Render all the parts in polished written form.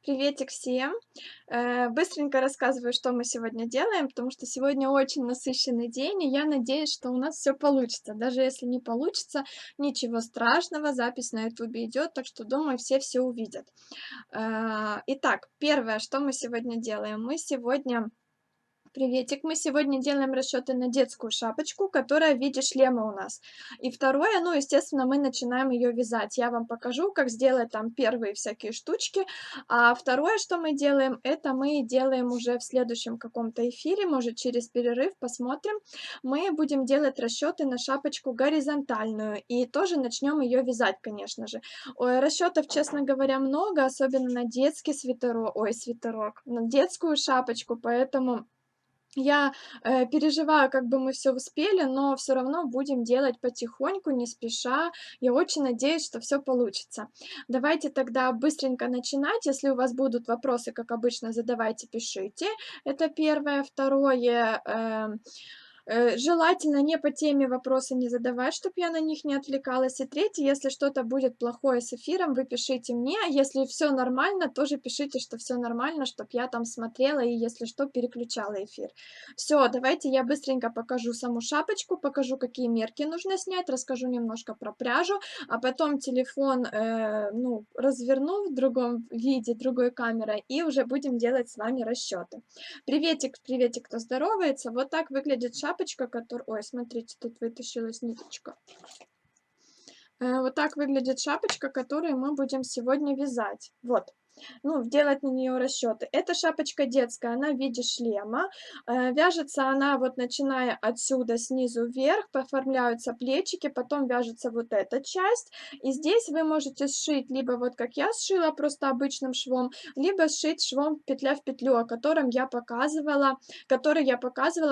Приветик всем. Быстренько рассказываю, что мы сегодня делаем, потому что сегодня очень насыщенный день, и я надеюсь, что у нас все получится. Даже если не получится, ничего страшного, запись на ютубе идет, так что, думаю, все увидят. Итак, первое, что мы сегодня делаем. Приветик. Мы сегодня делаем расчеты на детскую шапочку, которая в виде шлема у нас. И второе, ну, естественно, мы начинаем ее вязать. Я вам покажу, как сделать там первые всякие штучки. А второе, что мы делаем, это мы делаем уже в следующем каком-то эфире, может, через перерыв, посмотрим. Мы будем делать расчеты на шапочку горизонтальную и тоже начнем ее вязать, конечно же. Ой, расчетов, честно говоря, много, особенно на детский свитерок, на детскую шапочку, поэтому я, переживаю, как бы мы все успели, но все равно будем делать потихоньку, не спеша. Я очень надеюсь, что все получится. Давайте тогда быстренько начинать. Если у вас будут вопросы, как обычно, задавайте, пишите. Это первое. Второе, желательно не по теме вопросы не задавать, чтобы я на них не отвлекалась. И третье, если что-то будет плохое с эфиром, вы пишите мне. Если все нормально, тоже пишите, что все нормально, чтобы я там смотрела и, если что, переключала эфир. Все, давайте я быстренько покажу саму шапочку, покажу, какие мерки нужно снять, расскажу немножко про пряжу, а потом телефон, ну, разверну в другом виде, другой камерой, и уже будем делать с вами расчеты. Приветик, приветик, кто здоровается. Вот так выглядит шапочка, которая... Ой, смотрите, тут вытащилась ниточка. Вот так выглядит шапочка, которую мы будем сегодня вязать. Вот. Ну, делать на нее расчеты. Эта шапочка детская, она в виде шлема. Вяжется она вот начиная отсюда снизу вверх, оформляются плечики, потом вяжется вот эта часть. И здесь вы можете сшить либо вот как я сшила, просто обычным швом, либо сшить швом петля в петлю, который я показывала,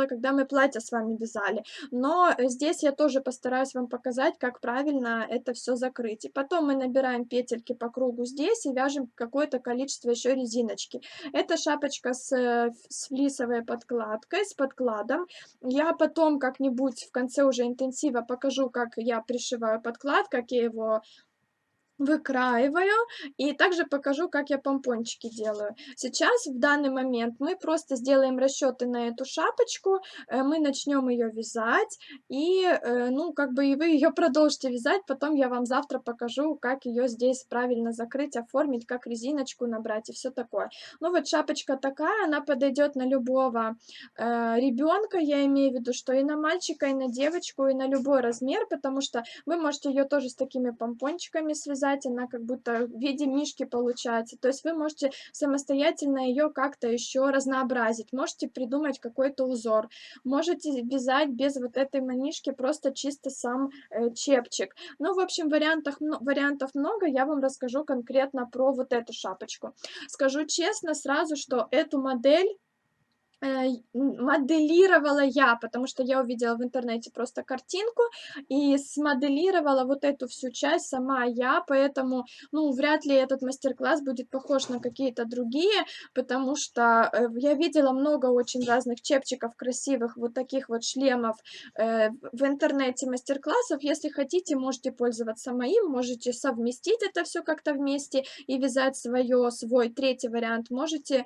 когда мы платье с вами вязали. Но здесь я тоже постараюсь вам показать, как правильно это все закрыть. И потом мы набираем петельки по кругу здесь и вяжем какое-то количество еще резиночки. Это шапочка с флисовой подкладкой, с подкладом. Я потом как-нибудь в конце уже интенсива покажу, как я пришиваю подклад, как я его выкраиваю, и также покажу, как я помпончики делаю. Сейчас, в данный момент, мы просто сделаем расчеты на эту шапочку, мы начнем ее вязать, и, ну, как бы и вы ее продолжите вязать, потом я вам завтра покажу, как ее здесь правильно закрыть, оформить, как резиночку набрать и все такое. Ну, вот шапочка такая, она подойдет на любого ребенка, я имею в виду, что и на мальчика, и на девочку, и на любой размер, потому что вы можете ее тоже с такими помпончиками связать, она как будто в виде мишки получается. То есть вы можете самостоятельно ее как-то еще разнообразить. Можете придумать какой-то узор. Можете вязать без вот этой манишки, просто чисто сам чепчик. Ну, в общем, вариантов много. Я вам расскажу конкретно про вот эту шапочку. Скажу честно сразу, что эту модель моделировала я, потому что я увидела в интернете просто картинку и смоделировала вот эту всю часть сама я, поэтому, ну, вряд ли этот мастер-класс будет похож на какие-то другие, потому что я видела много очень разных чепчиков красивых, вот таких вот шлемов в интернете мастер-классов. Если хотите, можете пользоваться моим, можете совместить это все как-то вместе и вязать свой третий вариант. Можете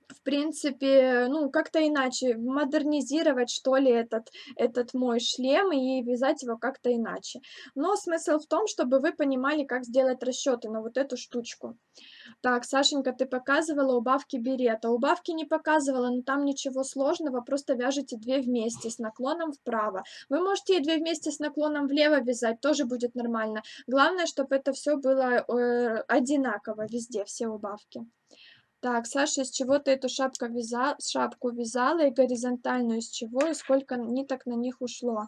в принципе, ну, как-то иначе модернизировать, что ли, этот мой шлем и вязать его как-то иначе. Но смысл в том, чтобы вы понимали, как сделать расчеты на вот эту штучку. Так, Сашенька, ты показывала убавки берета. Убавки не показывала, но там ничего сложного, просто вяжите 2 вместе с наклоном вправо. Вы можете и 2 вместе с наклоном влево вязать, тоже будет нормально. Главное, чтобы это все было одинаково везде, все убавки. Так, Саша, из чего ты эту шапку вязала и горизонтальную из чего, и сколько ниток на них ушло?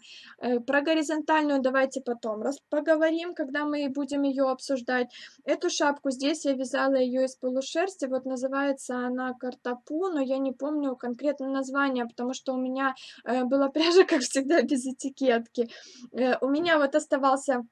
Про горизонтальную давайте потом поговорим, когда мы будем ее обсуждать. Эту шапку здесь я вязала ее из полушерсти, вот называется она картапу, но я не помню конкретно название, потому что у меня была пряжа, как всегда, без этикетки. У меня вот оставался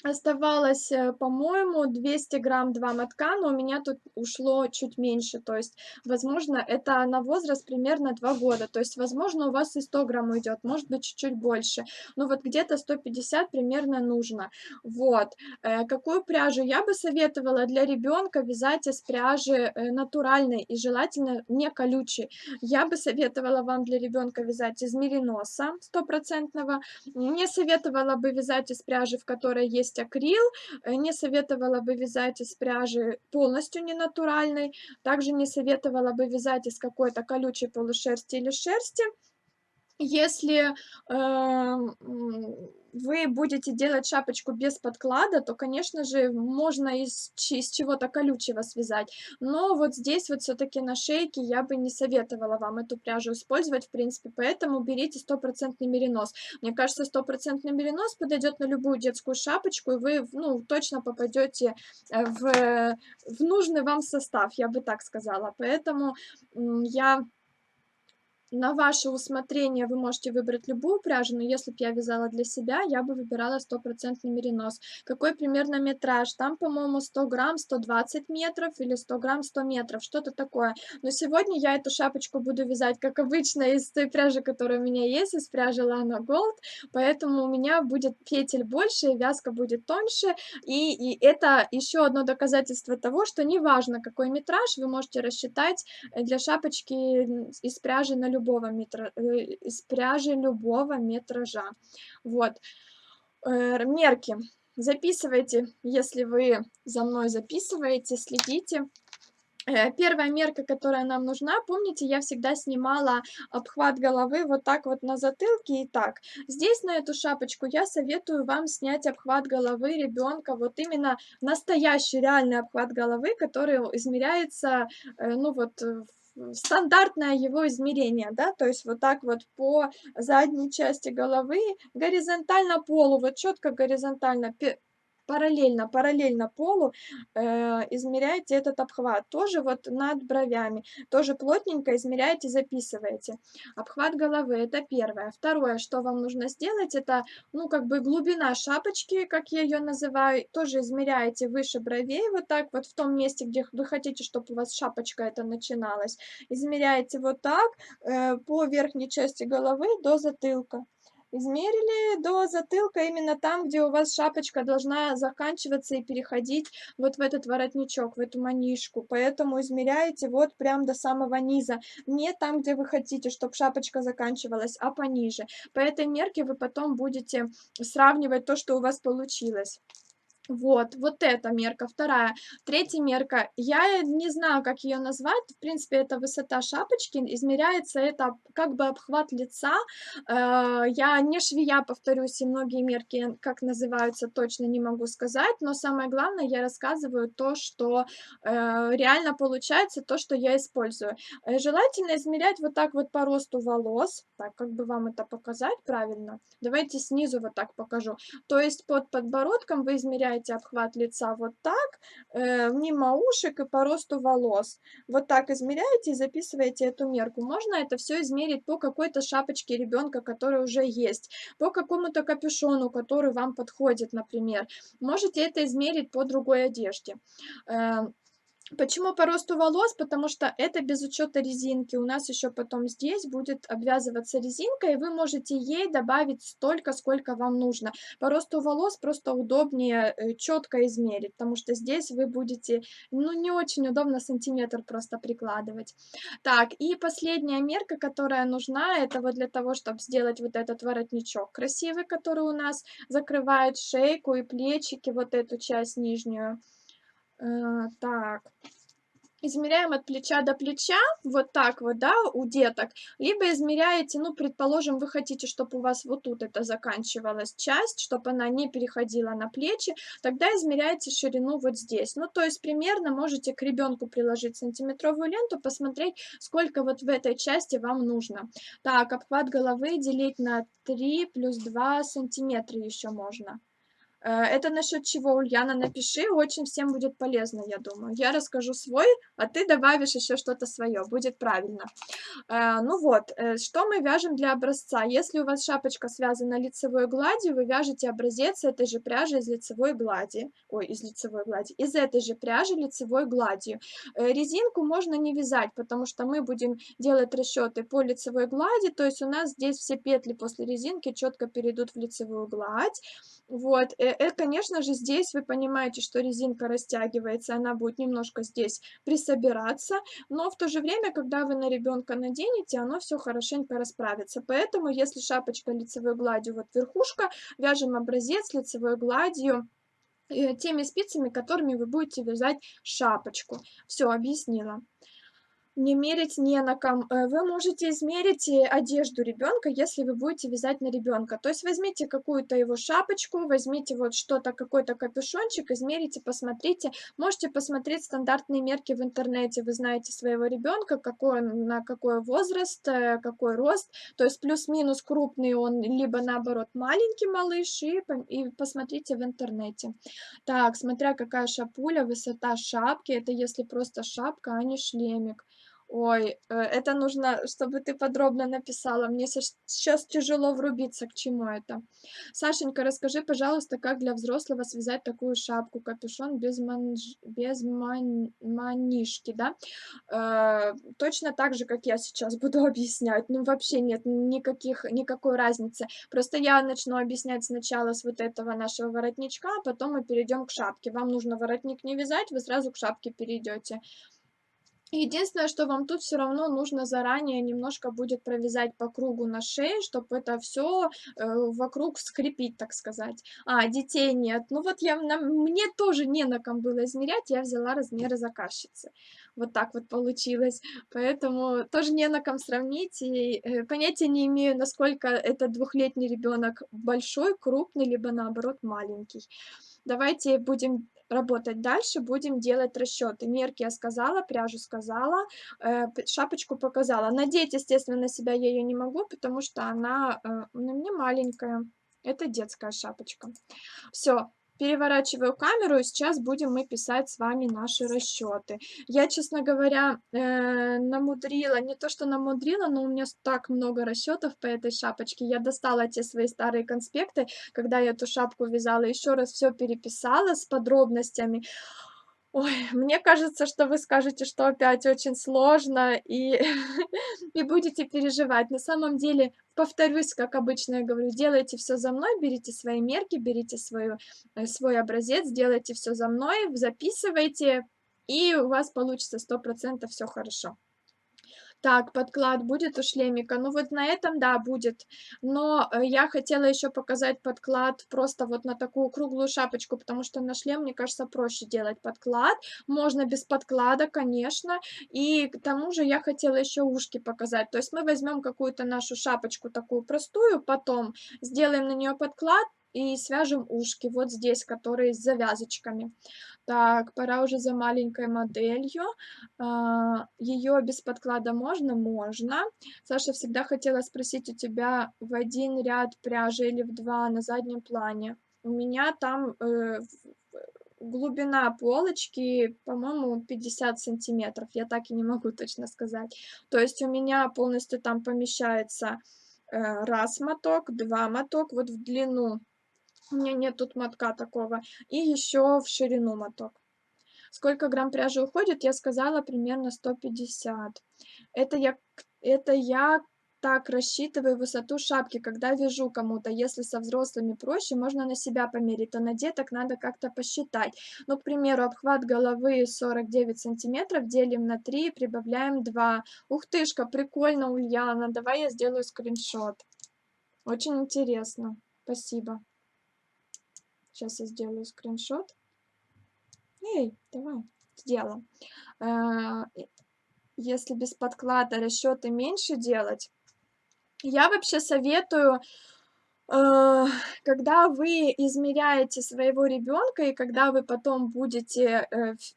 Оставалось, по-моему, 200 грамм 2 мотка, но у меня тут ушло чуть меньше. То есть, возможно, это на возраст примерно 2 года. То есть, возможно, у вас и 100 грамм уйдет, может быть, чуть-чуть больше. Но вот где-то 150 примерно нужно. Вот. Какую пряжу я бы советовала для ребенка вязать из пряжи натуральной и желательно не колючей. Я бы советовала вам для ребенка вязать из мериноса стопроцентного. Не советовала бы вязать из пряжи, в которой есть акрил, не советовала бы вязать из пряжи полностью ненатуральной, также не советовала бы вязать из какой-то колючей полушерсти или шерсти. Если, вы будете делать шапочку без подклада, то, конечно же, можно из чего-то колючего связать. Но вот здесь вот все таки на шейке я бы не советовала вам эту пряжу использовать, в принципе, поэтому берите стопроцентный меринос. Мне кажется, стопроцентный меринос подойдет на любую детскую шапочку, и вы, ну, точно попадете в нужный вам состав, я бы так сказала. Поэтому, я на ваше усмотрение вы можете выбрать любую пряжу, но если б я вязала для себя, я бы выбирала стопроцентный меринос. Какой примерно метраж? Там, по-моему, 100 грамм 120 метров или 100 грамм 100 метров, что-то такое. Но сегодня я эту шапочку буду вязать, как обычно, из той пряжи, которая у меня есть, из пряжи Lana Gold, поэтому у меня будет петель больше, и вязка будет тоньше, и это еще одно доказательство того, что неважно, какой метраж, вы можете рассчитать для шапочки из пряжи на любого из пряжи любого метража. Вот. Мерки. Записывайте, если вы за мной записываете, следите. Первая мерка, которая нам нужна, помните, я всегда снимала обхват головы вот так вот на затылке и так. Здесь на эту шапочку я советую вам снять обхват головы ребенка, вот именно настоящий реальный обхват головы, который измеряется, ну вот, стандартное его измерение, да, то есть вот так вот по задней части головы, горизонтально полу, вот четко горизонтально, параллельно полу, измеряйте этот обхват. Тоже вот над бровями, тоже плотненько измеряйте, записываете. Обхват головы — это первое. Второе, что вам нужно сделать, это, ну, как бы глубина шапочки, как я ее называю, тоже измеряете выше бровей, вот так вот в том месте, где вы хотите, чтобы у вас шапочка это начиналась. Измеряете вот так по верхней части головы до затылка. Измерили до затылка, именно там, где у вас шапочка должна заканчиваться и переходить вот в этот воротничок, в эту манишку. Поэтому измеряете вот прям до самого низа. Не там, где вы хотите, чтобы шапочка заканчивалась, а пониже. По этой мерке вы потом будете сравнивать то, что у вас получилось. Вот эта мерка, вторая. Третья мерка, я не знаю, как ее назвать, в принципе, это высота шапочки, измеряется это как бы обхват лица. Я не швея, повторюсь, и многие мерки, как называются, точно не могу сказать, но самое главное, я рассказываю то, что реально получается, то, что я использую. Желательно измерять вот так вот по росту волос, так, как бы вам это показать правильно. Давайте снизу вот так покажу. То есть под подбородком вы измеряете обхват лица вот так, мимо ушек и по росту волос. Вот так измеряете и записываете эту мерку. Можно это все измерить по какой-то шапочке ребенка, которая уже есть, по какому-то капюшону, который вам подходит, например. Можете это измерить по другой одежде. Почему по росту волос? Потому что это без учета резинки. У нас еще потом здесь будет обвязываться резинка, и вы можете ей добавить столько, сколько вам нужно. По росту волос просто удобнее четко измерить, потому что здесь вы будете, ну, не очень удобно сантиметр просто прикладывать. Так, и последняя мерка, которая нужна, это вот для того, чтобы сделать вот этот воротничок красивый, который у нас закрывает шейку и плечики, вот эту часть нижнюю. Так, измеряем от плеча до плеча, вот так вот, да, у деток, либо измеряете, ну, предположим, вы хотите, чтобы у вас вот тут это заканчивалась часть, чтобы она не переходила на плечи, тогда измеряете ширину вот здесь. Ну, то есть примерно можете к ребенку приложить сантиметровую ленту, посмотреть, сколько вот в этой части вам нужно. Так, обхват головы делить на 3 плюс 2 сантиметра еще можно. Это насчет чего, Ульяна, напиши, очень всем будет полезно, я думаю. Я расскажу свой, а ты добавишь еще что-то свое, будет правильно. Ну вот, что мы вяжем для образца? Если у вас шапочка связана лицевой гладью, вы вяжете образец этой же пряжи из лицевой глади, ой, из лицевой глади, из этой же пряжи лицевой гладью. Резинку можно не вязать, потому что мы будем делать расчеты по лицевой глади, то есть у нас здесь все петли после резинки четко перейдут в лицевую гладь. Вот, конечно же, здесь вы понимаете, что резинка растягивается, она будет немножко здесь присобираться, но в то же время, когда вы на ребенка наденете, оно все хорошенько расправится. Поэтому, если шапочка лицевой гладью, вот верхушка, вяжем образец лицевой гладью теми спицами, которыми вы будете вязать шапочку. Все, объяснила. Не мерить не на ком. Вы можете измерить одежду ребенка, если вы будете вязать на ребенка. То есть возьмите какую-то его шапочку, возьмите вот что-то, какой-то капюшончик, измерите, посмотрите. Можете посмотреть стандартные мерки в интернете. Вы знаете своего ребенка, какой он, на какой возраст, какой рост. То есть плюс-минус крупный он, либо наоборот маленький малыш, и посмотрите в интернете. Так, смотря какая шапуля, высота шапки, это если просто шапка, а не шлемик. Ой, это нужно, чтобы ты подробно написала. Мне сейчас тяжело врубиться, к чему это. Сашенька, расскажи, пожалуйста, как для взрослого связать такую шапку, капюшон без манишки, да? Точно так же, как я сейчас буду объяснять. Ну, вообще нет никакой разницы. Просто я начну объяснять сначала с вот этого нашего воротничка, а потом мы перейдем к шапке. Вам нужно воротник не вязать, вы сразу к шапке перейдете. Единственное, что вам тут все равно нужно заранее немножко будет провязать по кругу на шее, чтобы это все вокруг скрепить, так сказать. Детей нет. Ну вот мне тоже не на ком было измерять, я взяла размеры заказчицы. Вот так вот получилось. Поэтому тоже не на ком сравнить. И понятия не имею, насколько этот двухлетний ребенок большой, крупный, либо наоборот маленький. Давайте будем работать дальше, будем делать расчеты. Мерки я сказала, пряжу сказала, шапочку показала. Надеть, естественно, на себя я ее не могу, потому что она на мне маленькая. Это детская шапочка. Все, переворачиваю камеру, и сейчас будем мы писать с вами наши расчеты. Я, честно говоря, намудрила, не то что намудрила, но у меня так много расчетов по этой шапочке. Я достала те свои старые конспекты, когда я эту шапку вязала, еще раз все переписала с подробностями. Ой, мне кажется, что вы скажете, что опять очень сложно, и и будете переживать. На самом деле, повторюсь, как обычно я говорю, делайте все за мной, берите свои мерки, берите свой образец, делайте все за мной, записывайте, и у вас получится 100% все хорошо. Так, подклад будет у шлемика? Ну вот на этом, да, будет. Но я хотела еще показать подклад просто вот на такую круглую шапочку, потому что на шлем, мне кажется, проще делать подклад. Можно без подклада, конечно. И к тому же я хотела еще ушки показать. То есть мы возьмем какую-то нашу шапочку такую простую, потом сделаем на нее подклад и свяжем ушки вот здесь, которые с завязочками. Так, пора уже за маленькой моделью. Ее без подклада можно? Можно. Саша, всегда хотела спросить у тебя в один ряд пряжи или в два на заднем плане. У меня там глубина полочки, по-моему, 50 сантиметров. Я так и не могу точно сказать. То есть у меня полностью там помещается раз моток, два моток, вот в длину. У меня нет тут мотка такого. И еще в ширину моток. Сколько грамм пряжи уходит? Я сказала примерно 150. Это я так рассчитываю высоту шапки, когда вяжу кому-то. Если со взрослыми проще, можно на себя померить, то на деток надо как-то посчитать. Ну, к примеру, обхват головы 49 сантиметров, делим на 3, прибавляем 2. Ух тышка, прикольно, Ульяна. Давай я сделаю скриншот. Очень интересно. Спасибо. Сейчас я сделаю скриншот. Эй, давай, сделаем. Если без подклада расчеты меньше делать, я вообще советую, когда вы измеряете своего ребенка и когда вы потом будете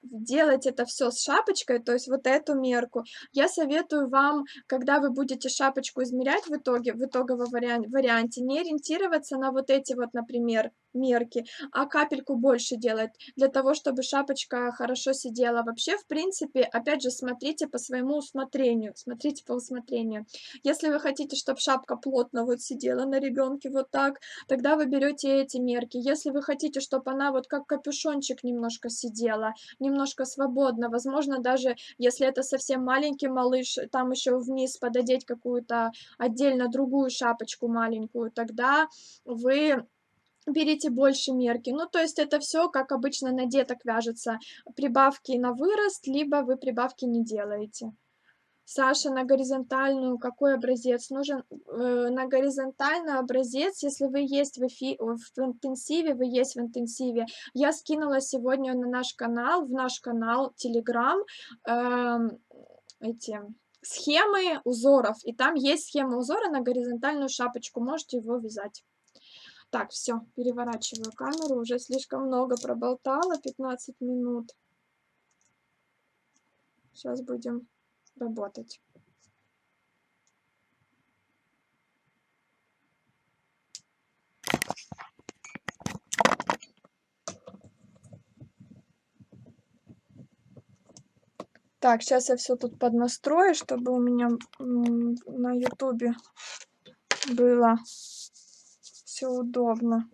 делать это все с шапочкой, то есть вот эту мерку, я советую вам, когда вы будете шапочку измерять в итоговом варианте, не ориентироваться на вот эти вот, например, мерки, а капельку больше делать, для того, чтобы шапочка хорошо сидела. Вообще, в принципе, опять же, смотрите по своему усмотрению, смотрите по усмотрению. Если вы хотите, чтобы шапка плотно вот сидела на ребенке вот так, тогда вы берете эти мерки. Если вы хотите, чтобы она вот как капюшончик немножко сидела, немножко свободно, возможно, даже если это совсем маленький малыш, там еще вниз пододеть какую-то отдельно другую шапочку маленькую, тогда вы берите больше мерки. Ну, то есть это все, как обычно на деток вяжется. Прибавки на вырост, либо вы прибавки не делаете. Саша, на горизонтальную какой образец нужен? На горизонтальный образец, если вы есть в интенсиве, вы есть в интенсиве. Я скинула сегодня на наш канал, в наш канал Telegram, эти схемы узоров. И там есть схема узора на горизонтальную шапочку. Можете его вязать. Так, все, переворачиваю камеру, уже слишком много проболтала, 15 минут. Сейчас будем работать. Так, сейчас я все тут поднастрою, чтобы у меня на ютубе было все удобно.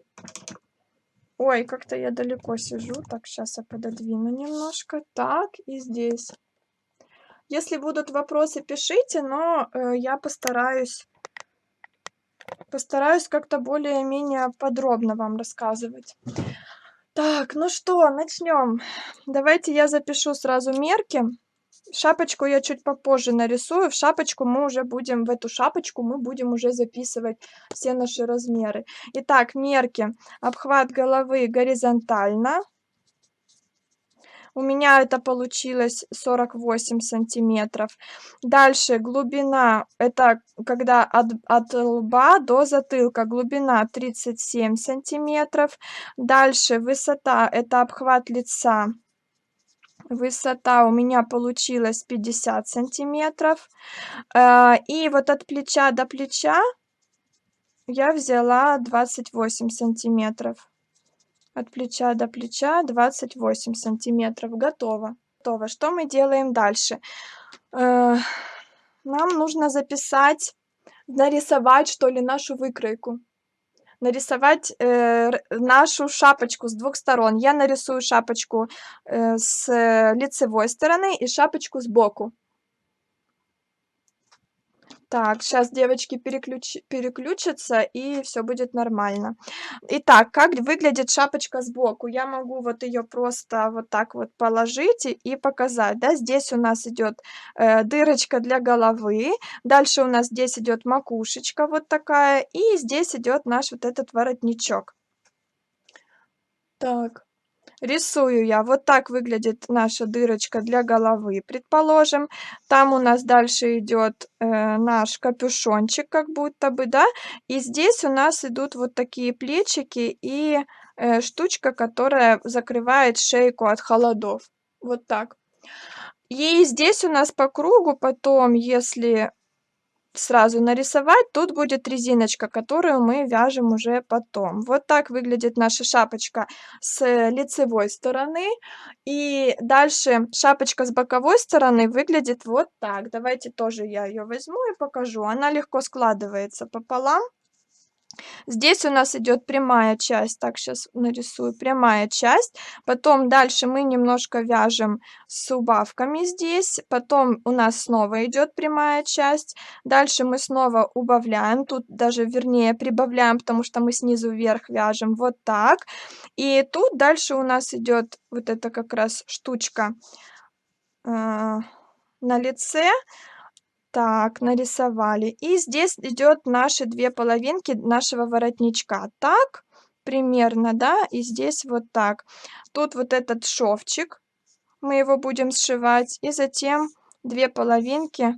Ой, как-то я далеко сижу. Так, сейчас я пододвину немножко. Так, и здесь. Если будут вопросы, пишите, но я постараюсь как-то более-менее подробно вам рассказывать. Так, ну что, начнем. Давайте я запишу сразу мерки. Шапочку я чуть попозже нарисую. В эту шапочку мы будем уже записывать все наши размеры. Итак, мерки. Обхват головы горизонтально. У меня это получилось 48 сантиметров. Дальше глубина, это когда от лба до затылка, глубина 37 сантиметров. Дальше высота, это обхват лица. Высота у меня получилась 50 сантиметров. И вот от плеча до плеча я взяла 28 сантиметров. От плеча до плеча 28 сантиметров. Готово. Готово. Что мы делаем дальше? Нам нужно нарисовать, что ли, нашу выкройку. Нарисовать нашу шапочку с двух сторон. Я нарисую шапочку с лицевой стороны и шапочку сбоку. Так, сейчас девочки переключатся, и все будет нормально. Итак, как выглядит шапочка сбоку? Я могу вот ее просто вот так вот положить и показать, да. Здесь у нас идет дырочка для головы, дальше у нас здесь идет макушечка вот такая, и здесь идет наш вот этот воротничок. Так. Рисую я. Вот так выглядит наша дырочка для головы, предположим. Там у нас дальше идет наш капюшончик, как будто бы, да. И здесь у нас идут вот такие плечики и штучка, которая закрывает шейку от холодов. Вот так. И здесь у нас по кругу потом, если сразу нарисовать, тут будет резиночка, которую мы вяжем уже потом. Вот так выглядит наша шапочка с лицевой стороны. И дальше шапочка с боковой стороны выглядит вот так. Давайте тоже я ее возьму и покажу. Она легко складывается пополам. Здесь у нас идет прямая часть. Так, сейчас нарисую прямая часть. Потом дальше мы немножко вяжем с убавками здесь. Потом у нас снова идет прямая часть. Дальше мы снова убавляем. Тут даже, вернее, прибавляем, потому что мы снизу вверх вяжем вот так. И тут дальше у нас идет вот эта как раз штучка на лице. Так, нарисовали. И здесь идет наши две половинки нашего воротничка. Так, примерно, да, и здесь вот так. Тут вот этот шовчик, мы его будем сшивать, и затем две половинки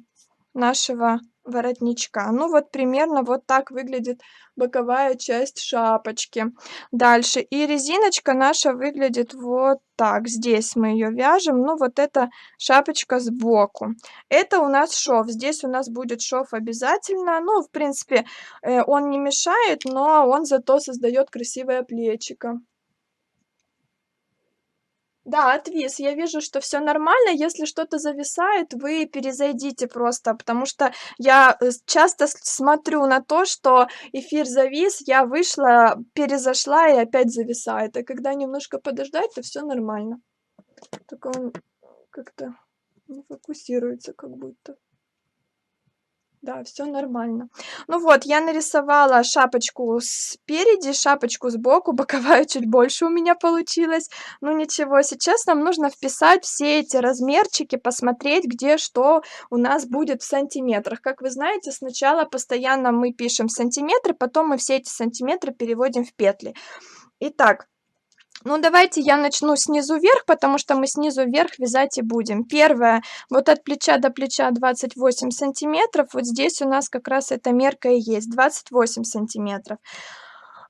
нашего воротничка. Ну, вот примерно вот так выглядит боковая часть шапочки. Дальше. И резиночка наша выглядит вот так. Здесь мы ее вяжем. Ну, вот эта шапочка сбоку. Это у нас шов. Здесь у нас будет шов обязательно. Ну, в принципе, он не мешает, но он зато создает красивое плечико. Да, отвис. Я вижу, что все нормально. Если что-то зависает, вы перезайдите просто, потому что я, часто смотрю на то, что эфир завис, я вышла, перезашла и опять зависает. А когда немножко подождать, то все нормально. Только он как-то не фокусируется как будто. Да, все нормально. Ну вот, я нарисовала шапочку спереди, шапочку сбоку, боковая чуть больше у меня получилось. Ну ничего, сейчас нам нужно вписать все эти размерчики, посмотреть, где что у нас будет в сантиметрах. Как вы знаете, сначала постоянно мы пишем сантиметры, потом мы все эти сантиметры переводим в петли. Итак, ну, давайте я начну снизу вверх, потому что мы снизу вверх вязать и будем. Первое, вот от плеча до плеча 28 сантиметров. Вот здесь у нас как раз эта мерка и есть, 28 сантиметров.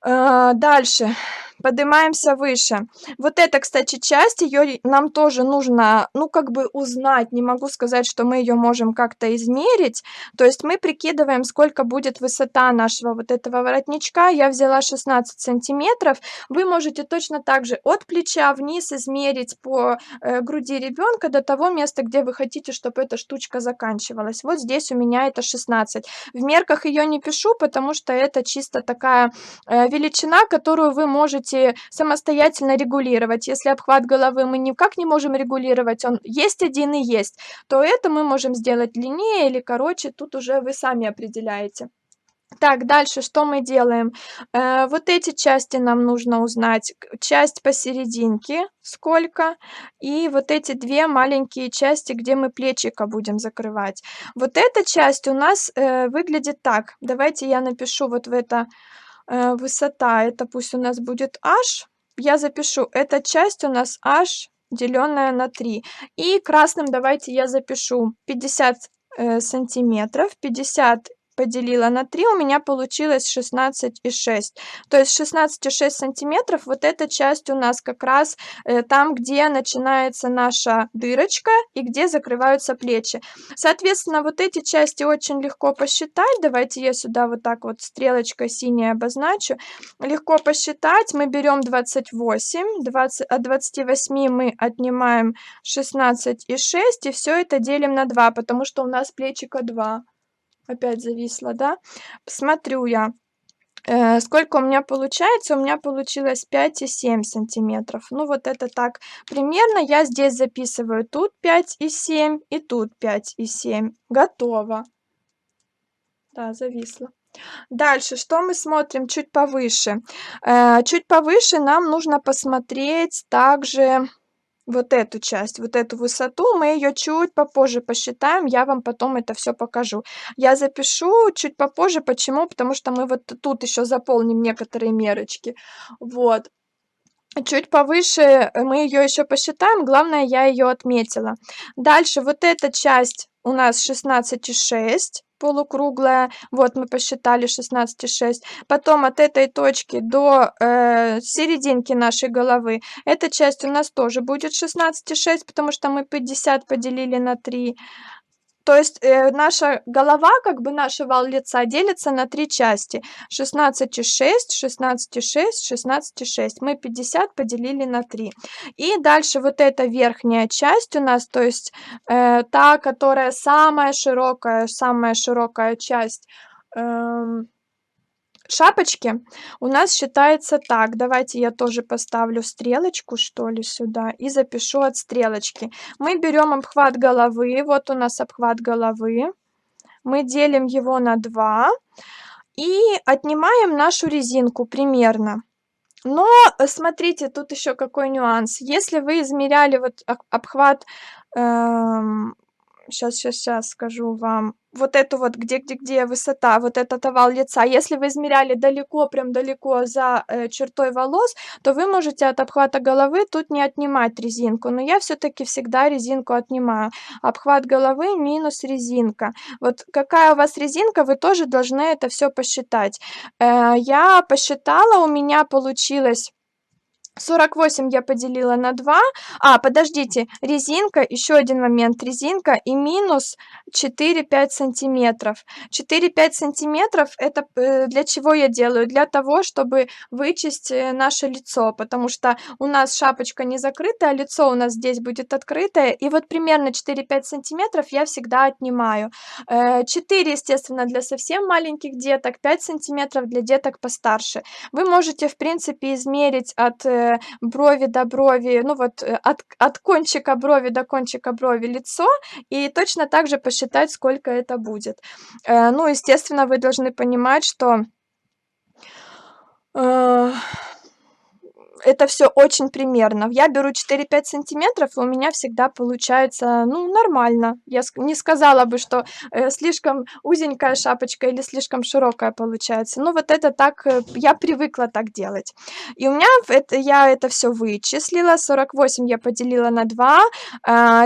Дальше поднимаемся выше. Вот эта, кстати, часть, ее нам тоже нужно, ну, как бы узнать. Не могу сказать, что мы ее можем как-то измерить. То есть мы прикидываем, сколько будет высота нашего вот этого воротничка. Я взяла 16 сантиметров. Вы можете точно так же от плеча вниз измерить по груди ребенка до того места, где вы хотите, чтобы эта штучка заканчивалась. Вот здесь у меня это 16. В мерках ее не пишу, потому что это чисто такая величина, которую вы можете самостоятельно регулировать. Если обхват головы мы никак не можем регулировать, он есть один и есть, то это мы можем сделать длиннее или короче, тут уже вы сами определяете. Так, дальше что мы делаем? Вот эти части нам нужно узнать. Часть посерединке сколько, и вот эти две маленькие части, где мы плечико будем закрывать. Вот эта часть у нас выглядит так. Давайте я напишу вот в это высота, это пусть у нас будет h. Я запишу, эта часть у нас h, деленное на 3. И красным давайте я запишу 50 сантиметров. 50 поделила на 3, у меня получилось 16,6. То есть 16,6 сантиметров, вот эта часть у нас как раз там, где начинается наша дырочка и где закрываются плечи. Соответственно, вот эти части очень легко посчитать. Давайте я сюда вот так вот стрелочкой синей обозначу. Легко посчитать. Мы берем 28, от 28 мы отнимаем 16,6 и все это делим на 2, потому что у нас плечико 2. Опять зависло, да? Смотрю я. Сколько у меня получается? У меня получилось 5,7 сантиметров. Ну, вот это так примерно. Я здесь записываю тут 5,7 и тут 5,7. Готово. Да, зависло. Дальше, что мы смотрим чуть повыше? Чуть повыше нам нужно посмотреть также вот эту часть, вот эту высоту. Мы ее чуть попозже посчитаем, я вам потом это все покажу. Я запишу чуть попозже. Почему? Потому что мы вот тут еще заполним некоторые мерочки. Вот. Чуть повыше мы ее еще посчитаем. Главное, я ее отметила. Дальше вот эта часть у нас 16,6 полукруглая. Вот мы посчитали 16,6. Потом от этой точки до серединки нашей головы эта часть у нас тоже будет 16,6, потому что мы 50 поделили на 3. То есть наша голова, как бы наш овал лица делится на 3 части. 16,6, 16,6, 16,6. Мы 50 поделили на 3. И дальше вот эта верхняя часть у нас, то есть та, которая самая широкая часть шапочки у нас считается так. Давайте я тоже поставлю стрелочку, что ли, сюда и запишу от стрелочки. Мы берем обхват головы. Вот у нас обхват головы. Мы делим его на 2 и отнимаем нашу резинку примерно. Но смотрите, тут еще какой нюанс. Если вы измеряли вот обхват Сейчас скажу вам. Вот эту вот, где высота, вот этот овал лица. Если вы измеряли далеко, прям далеко за, чертой волос, то вы можете от обхвата головы тут не отнимать резинку. Но я все таки всегда резинку отнимаю. Обхват головы минус резинка. Вот какая у вас резинка, вы тоже должны это все посчитать. Я посчитала, у меня получилось 48 я поделила на 2. Подождите, резинка, еще один момент, резинка и минус 4-5 сантиметров. 4-5 сантиметров это для чего я делаю? Для того, чтобы вычесть наше лицо, потому что у нас шапочка не закрытая, лицо у нас здесь будет открытое, и вот примерно 4-5 сантиметров я всегда отнимаю. 4, естественно, для совсем маленьких деток, 5 сантиметров для деток постарше. Вы можете, в принципе, измерить от брови до брови, ну вот от кончика брови до кончика брови лицо и точно так же посчитать, сколько это будет. Ну, естественно, вы должны понимать, что э, это все очень примерно. Я беру 4-5 сантиметров, и у меня всегда получается, ну, нормально. Я не сказала бы, что слишком узенькая шапочка или слишком широкая получается. Ну, вот это так, я привыкла так делать. И у меня я это все вычислила. 48 я поделила на 2.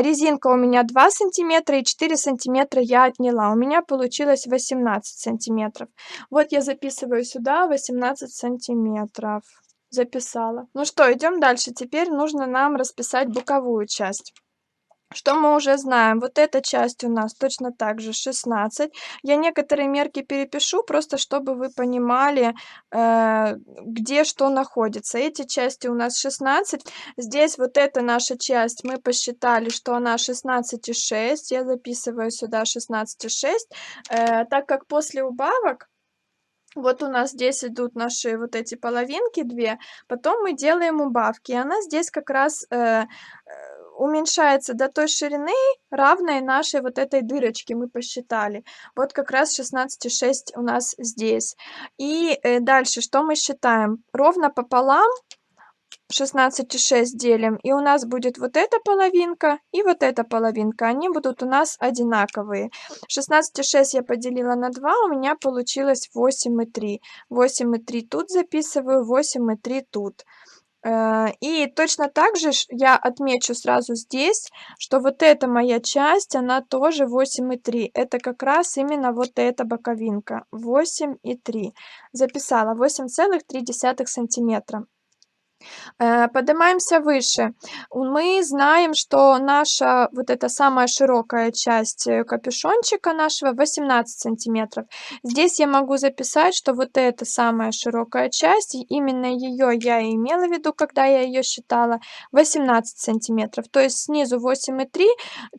Резинка у меня 2 сантиметра и 4 сантиметра я отняла. У меня получилось 18 сантиметров. Вот я записываю сюда 18 сантиметров. Записала. Ну что, идем дальше. Теперь нужно нам расписать боковую часть. Что мы уже знаем? Вот эта часть у нас точно так же 16. Я некоторые мерки перепишу, просто чтобы вы понимали, где что находится. Эти части у нас 16. Здесь вот эта наша часть, мы посчитали, что она 16,6. Я записываю сюда 16,6. Так как после убавок вот у нас здесь идут наши вот эти половинки 2, потом мы делаем убавки, и она здесь как раз, уменьшается до той ширины, равной нашей вот этой дырочке, мы посчитали. Вот как раз 16,6 у нас здесь. И, дальше что мы считаем? Ровно пополам 16,6 делим, и у нас будет вот эта половинка и вот эта половинка. Они будут у нас одинаковые. 16,6 я поделила на 2, у меня получилось 8,3. 8,3 тут записываю, 8,3 тут. И точно так же я отмечу сразу здесь, что вот эта моя часть, она тоже 8,3. Это как раз именно вот эта боковинка. 8,3. Записала 8,3 сантиметра. Поднимаемся выше. Мы знаем, что наша вот эта самая широкая часть капюшончика нашего 18 сантиметров. Здесь я могу записать, что вот эта самая широкая часть, и именно ее я и имела в виду, когда я ее считала, 18 сантиметров. То есть снизу 8,3,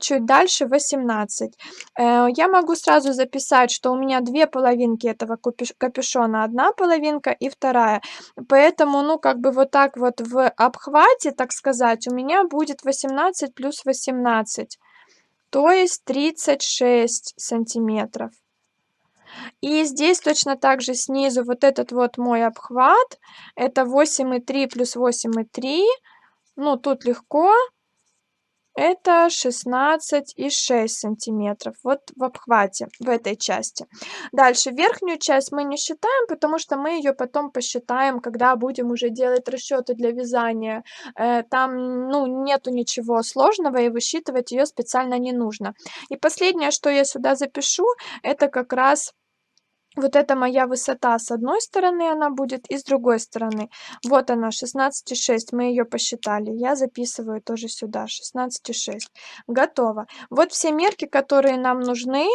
чуть дальше 18. Я могу сразу записать, что у меня две половинки этого капюшона, одна половинка и вторая. Поэтому, ну, как бы вот так вот в обхвате, так сказать, у меня будет 18 плюс 18, то есть 36 сантиметров. И здесь точно так же снизу вот этот вот мой обхват, это 8,3 плюс 8,3, ну, тут легко. Это 16,6 сантиметров. Вот в обхвате, в этой части. Дальше верхнюю часть мы не считаем, потому что мы ее потом посчитаем, когда будем уже делать расчеты для вязания. Там, ну, нету ничего сложного, и высчитывать ее специально не нужно. И последнее, что я сюда запишу, это как раз вот это моя высота. С одной стороны она будет и с другой стороны. Вот она, 16,6. Мы ее посчитали. Я записываю тоже сюда, 16,6. Готово. Вот все мерки, которые нам нужны.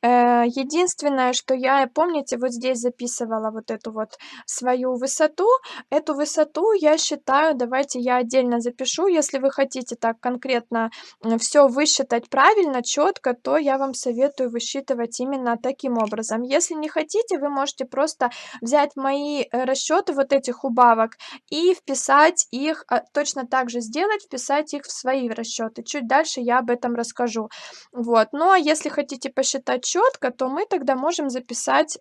Единственное, что я, помните, вот здесь записывала вот эту вот свою высоту. Эту высоту я считаю, давайте я отдельно запишу. Если вы хотите так конкретно все высчитать правильно, четко, то я вам советую высчитывать именно таким образом. Если не хотите, вы можете просто взять мои расчеты вот этих убавок и вписать их, точно так же сделать, вписать их в свои расчеты. Чуть дальше я об этом расскажу. Вот. Ну а если хотите посчитать четко, то мы тогда можем записать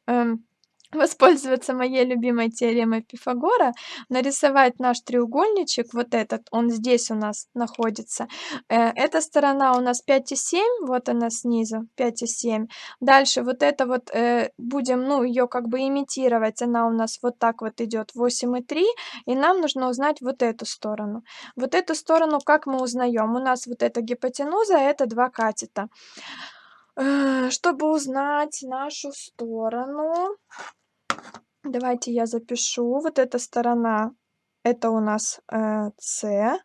воспользоваться моей любимой теоремой Пифагора, нарисовать наш треугольничек, вот этот, он здесь у нас находится. Эта сторона у нас 5,7, вот она снизу, 5,7. Дальше вот это вот будем, ну, ее как бы имитировать, она у нас вот так вот идет 8,3, и нам нужно узнать вот эту сторону. Вот эту сторону как мы узнаем? У нас вот эта гипотенуза, это два катета. Чтобы узнать нашу сторону, давайте я запишу. Вот эта сторона, это у нас С,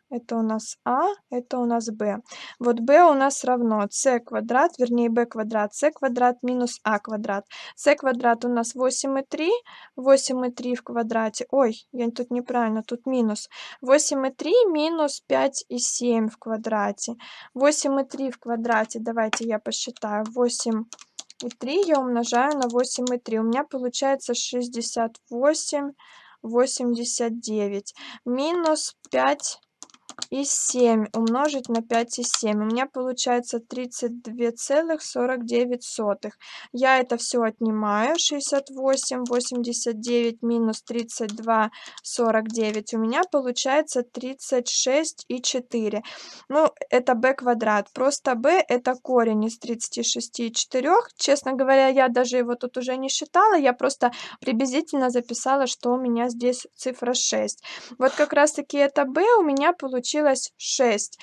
это у нас А, это у нас Б. Вот Б у нас равно С квадрат, вернее Б квадрат, С квадрат минус А квадрат. С квадрат у нас 8,3, 8,3 в квадрате. Ой, я тут неправильно, тут минус. 8,3 минус 5,7 в квадрате. 8,3 в квадрате, давайте я посчитаю. 8,3 я умножаю на 8,3. У меня получается 68,89 минус 5,7 умножить на 5,7. У меня получается 32,49. Я это все отнимаю. 68,89 минус 32,49. У меня получается 36,4. Ну, это b квадрат. Просто b это корень из 36,4. Честно говоря, я даже его тут уже не считала. Я просто приблизительно записала, что у меня здесь цифра 6. Вот как раз-таки это b у меня получилось 6.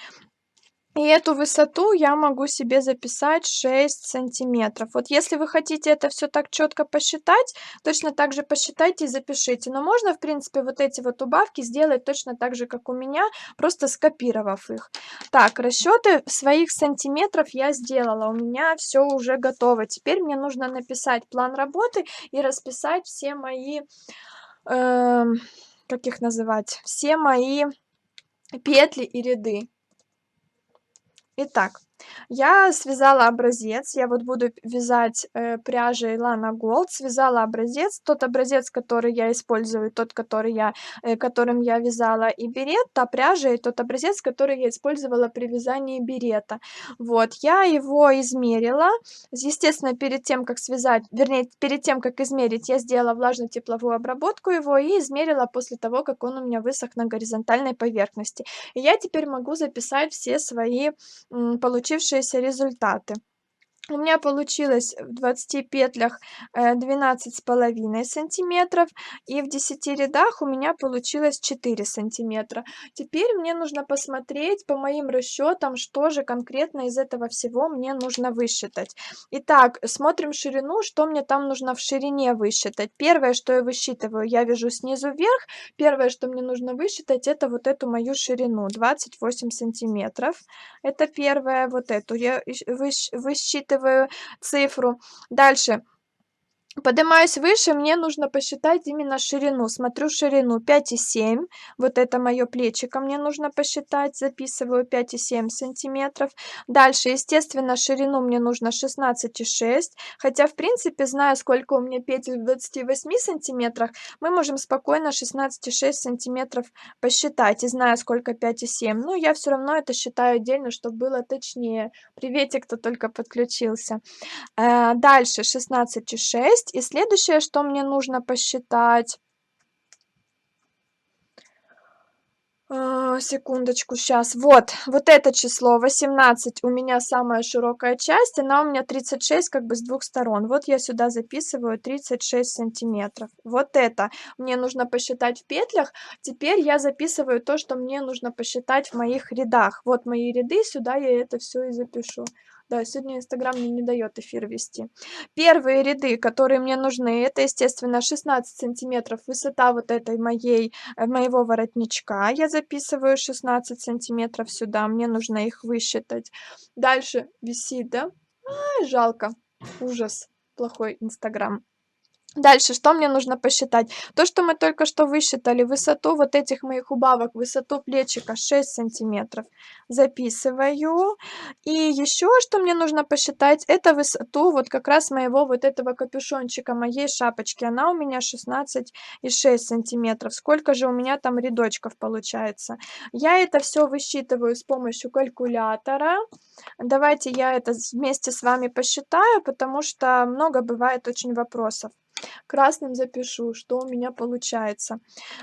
И эту высоту я могу себе записать 6 сантиметров. Вот если вы хотите это все так четко посчитать, точно так же посчитайте и запишите. Но можно, в принципе, вот эти вот убавки сделать точно так же, как у меня, просто скопировав их. Так, расчеты своих сантиметров я сделала. У меня все уже готово. Теперь мне нужно написать план работы и расписать все мои, как их называть, все мои петли и ряды. Итак, я связала образец. Я вот буду вязать пряжей Lana Gold. Связала образец. Тот образец, который я использую, тот, которым я вязала и берет, та пряжа, и тот образец, который я использовала при вязании берета. Вот, я его измерила. Естественно, перед тем, как связать, вернее, перед тем, как измерить, я сделала влажно-тепловую обработку его и измерила после того, как он у меня высох на горизонтальной поверхности. И я теперь могу записать все свои получившиеся результаты. У меня получилось в 20 петлях 12,5 сантиметров, и в 10 рядах у меня получилось 4 сантиметра. Теперь мне нужно посмотреть по моим расчетам, что же конкретно из этого всего мне нужно высчитать. Итак, смотрим ширину, что мне там нужно в ширине высчитать. Первое, что я высчитываю, я вяжу снизу вверх. Первое, что мне нужно высчитать, это вот эту мою ширину, 28 сантиметров. Это первое, вот эту я высчитываю цифру. Дальше. Поднимаюсь выше, мне нужно посчитать именно ширину. Смотрю ширину 5,7. Вот это мое плечико мне нужно посчитать. Записываю 5,7 сантиметров. Дальше, естественно, ширину мне нужно 16,6. Хотя, в принципе, зная, сколько у меня петель в 28 сантиметрах, мы можем спокойно 16,6 сантиметров посчитать. И зная, сколько 5,7. Но я все равно это считаю отдельно, чтобы было точнее. Приветик, кто только подключился. Дальше 16,6. И следующее, что мне нужно посчитать. Секундочку, сейчас. Вот это число 18 у меня самая широкая часть, она у меня 36 как бы с двух сторон. Вот я сюда записываю 36 сантиметров. Вот это мне нужно посчитать в петлях. Теперь я записываю то, что мне нужно посчитать в моих рядах. Вот мои ряды, сюда я это все и запишу. Да, сегодня Инстаграм мне не дает эфир вести. Первые ряды, которые мне нужны, это, естественно, 16 сантиметров высота вот этой моего воротничка. Я записываю 16 сантиметров сюда, мне нужно их высчитать. Дальше висит, да? Ай, жалко, ужас, плохой Инстаграм. Дальше, что мне нужно посчитать? То, что мы только что высчитали, высоту вот этих моих убавок, высоту плечика 6 сантиметров. Записываю. И еще, что мне нужно посчитать, это высоту вот как раз моего вот этого капюшончика, моей шапочки. Она у меня 16,6 сантиметров. Сколько же у меня там рядочков получается? Я это все высчитываю с помощью калькулятора. Давайте я это вместе с вами посчитаю, потому что много бывает очень вопросов. Красным запишу, что у меня получается.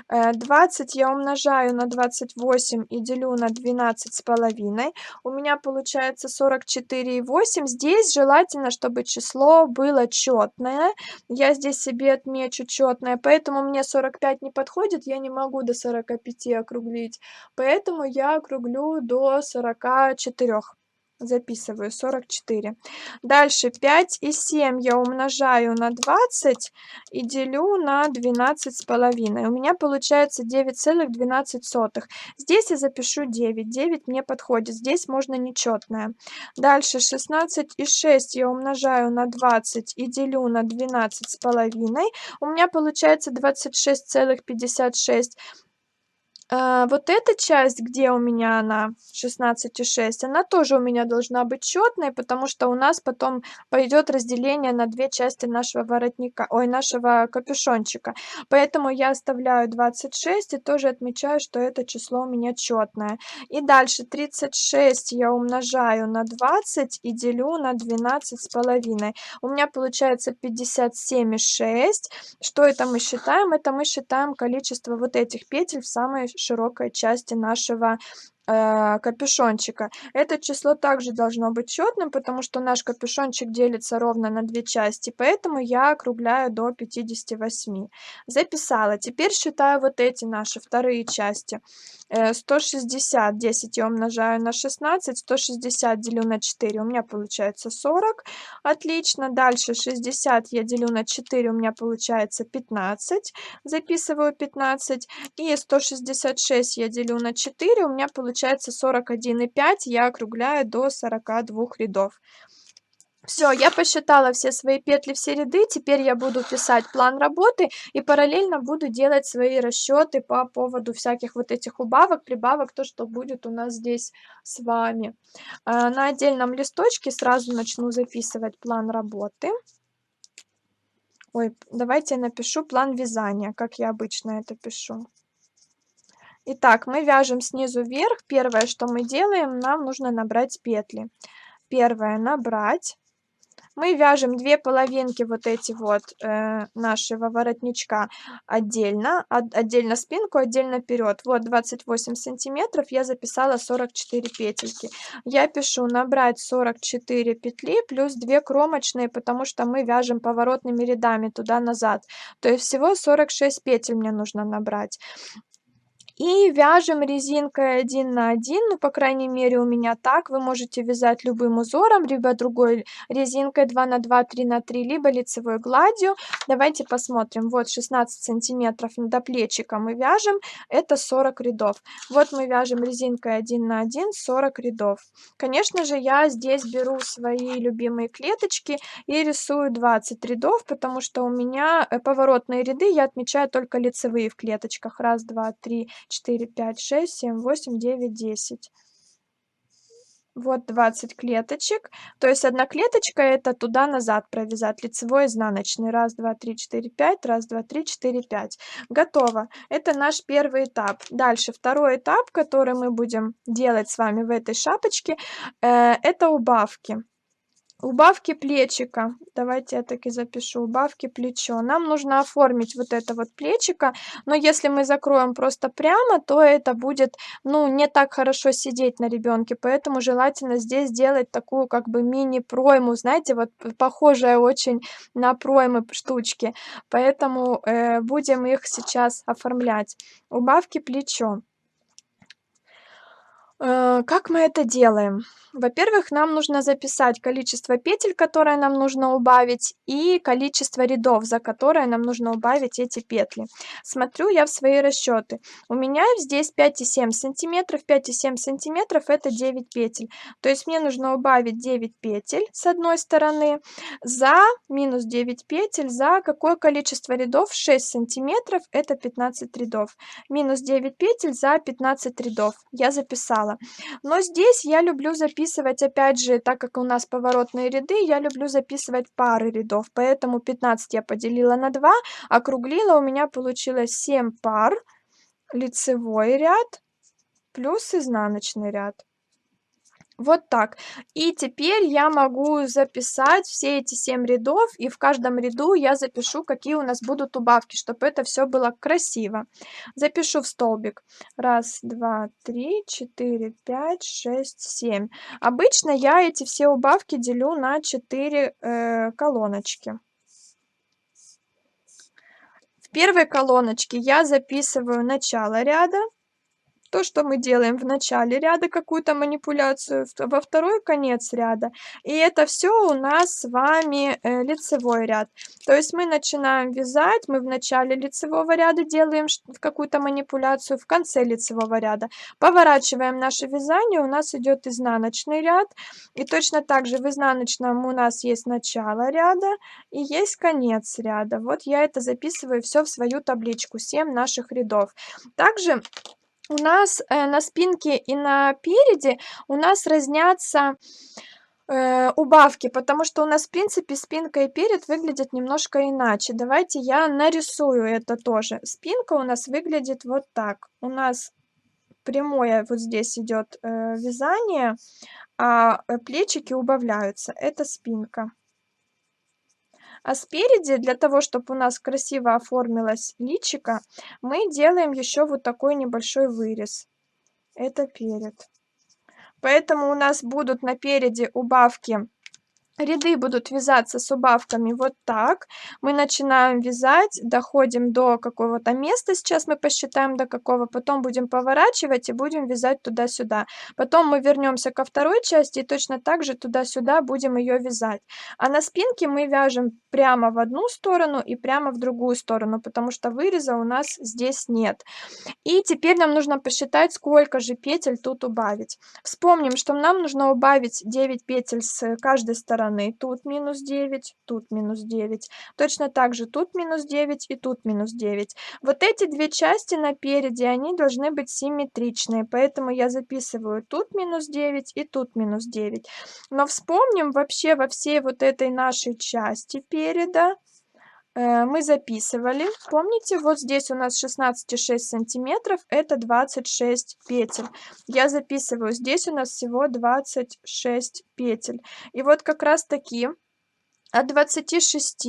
20 я умножаю на 28 и делю на 12,5. У меня получается 44,8. Здесь желательно, чтобы число было четное. Я здесь себе отмечу четное, поэтому мне 45 не подходит, я не могу до 45 округлить. Поэтому я округлю до 44. Записываю 44. Дальше 5 и 7 я умножаю на 20 и делю на 12,5. У меня получается 9,12. Здесь я запишу 9. 9 мне подходит. Здесь можно нечетное. Дальше 16 и 6 я умножаю на 20 и делю на 12,5. У меня получается 26,56. Вот эта часть, где у меня она 16,6, она тоже у меня должна быть четной, потому что у нас потом пойдет разделение на две части нашего воротника, ой, нашего капюшончика. Поэтому я оставляю 26 и тоже отмечаю, что это число у меня четное. И дальше 36 я умножаю на 20 и делю на 12,5. У меня получается 57,6. Что это мы считаем? Это мы считаем количество вот этих петель в самой широкой части нашего капюшончика. Это число также должно быть четным, потому что наш капюшончик делится ровно на две части, поэтому я округляю до 58. Записала. Теперь считаю вот эти наши вторые части. 160, 10 я умножаю на 16, 160 делю на 4, у меня получается 40. Отлично. Дальше 60 я делю на 4, у меня получается 15. Записываю 15. И 166 я делю на 4, у меня получается 41,5. Я округляю до 42 рядов. Все, я посчитала все свои петли, все ряды. Теперь я буду писать план работы и параллельно буду делать свои расчеты по поводу всяких вот этих убавок, прибавок, то, что будет у нас здесь с вами. На отдельном листочке сразу начну записывать план работы. Ой, давайте я напишу план вязания, как я обычно это пишу. Итак, мы вяжем снизу вверх. Первое, что мы делаем, нам нужно набрать петли. Первое — набрать. Мы вяжем 2 половинки вот эти вот нашего воротничка отдельно, отдельно спинку, отдельно вперед. Вот 28 сантиметров, я записала 44 петельки. Я пишу набрать 44 петли плюс 2 кромочные, потому что мы вяжем поворотными рядами туда-назад. То есть всего 46 петель мне нужно набрать. И вяжем резинкой 1 на 1, ну, по крайней мере, у меня так. Вы можете вязать любым узором, либо другой резинкой 2 на 2, 3 на 3, либо лицевой гладью. Давайте посмотрим. Вот 16 сантиметров до плечика мы вяжем, это 40 рядов. Вот мы вяжем резинкой 1 на 1, 40 рядов. Конечно же, я здесь беру свои любимые клеточки и рисую 20 рядов, потому что у меня поворотные ряды я отмечаю только лицевые в клеточках. Раз, два, три, 4, 5, 6, 7, 8, 9, 10. Вот 20 клеточек. То есть одна клеточка — это туда-назад провязать. Лицевой, изнаночный. Раз, два, три, 4, 5. Раз, два, три, 4, 5. Готово. Это наш первый этап. Дальше второй этап, который мы будем делать с вами в этой шапочке, это убавки. Убавки плечика. Давайте я таки запишу. Убавки плечо. Нам нужно оформить вот это вот плечико, но если мы закроем просто прямо, то это будет, ну, не так хорошо сидеть на ребенке, поэтому желательно здесь сделать такую как бы мини-пройму, знаете, вот похожая очень на проймы штучки, поэтому будем их сейчас оформлять. Убавки плечо. Как мы это делаем? Во-первых, нам нужно записать количество петель, которые нам нужно убавить, и количество рядов, за которые нам нужно убавить эти петли. Смотрю я в свои расчеты. У меня здесь 5,7 сантиметров. 5,7 сантиметров — это 9 петель. То есть мне нужно убавить 9 петель с одной стороны, за минус 9 петель, за какое количество рядов? 6 сантиметров, это 15 рядов. Минус 9 петель за 15 рядов. Я записала. Но здесь я люблю записывать, опять же, так как у нас поворотные ряды, я люблю записывать пары рядов, поэтому 15 я поделила на 2, округлила, у меня получилось 7 пар, лицевой ряд плюс изнаночный ряд. Вот так. И теперь я могу записать все эти 7 рядов, и в каждом ряду я запишу, какие у нас будут убавки, чтобы это все было красиво. Запишу в столбик. Раз, 2, 3, 4, 5, 6, 7. Обычно я эти все убавки делю на 4 колоночки. В первой колоночке я записываю начало ряда. То, что мы делаем в начале ряда, какую-то манипуляцию, во второй конец ряда. И это все у нас с вами лицевой ряд. То есть мы начинаем вязать, мы в начале лицевого ряда делаем какую-то манипуляцию, в конце лицевого ряда. Поворачиваем наше вязание, у нас идет изнаночный ряд. И точно так же в изнаночном у нас есть начало ряда и есть конец ряда. Вот я это записываю все в свою табличку, 7 наших рядов. Также у нас, на спинке и на переде у нас разнятся, убавки, потому что у нас, в принципе, спинка и перед выглядят немножко иначе. Давайте я нарисую это тоже. Спинка у нас выглядит вот так. У нас прямое вот здесь идет, вязание, а, плечики убавляются. Это спинка. А спереди, для того, чтобы у нас красиво оформилось личико, мы делаем еще вот такой небольшой вырез. Это перед. Поэтому у нас будут напереди убавки. Ряды будут вязаться с убавками вот так. Мы начинаем вязать, доходим до какого-то места, сейчас мы посчитаем до какого, потом будем поворачивать и будем вязать туда-сюда. Потом мы вернемся ко второй части и точно так же туда-сюда будем ее вязать. А на спинке мы вяжем прямо в одну сторону и прямо в другую сторону, потому что выреза у нас здесь нет. И теперь нам нужно посчитать, сколько же петель тут убавить. Вспомним, что нам нужно убавить 9 петель с каждой стороны. Тут минус 9, тут минус 9. Точно так же тут минус 9 и тут минус 9. Вот эти две части напереди, они должны быть симметричные, поэтому я записываю тут минус 9 и тут минус 9. Но вспомним вообще во всей вот этой нашей части переда, мы записывали. Помните, вот здесь у нас 16,6 сантиметров, это 26 петель. Я записываю, здесь у нас всего 26 петель. И вот как раз таки от 26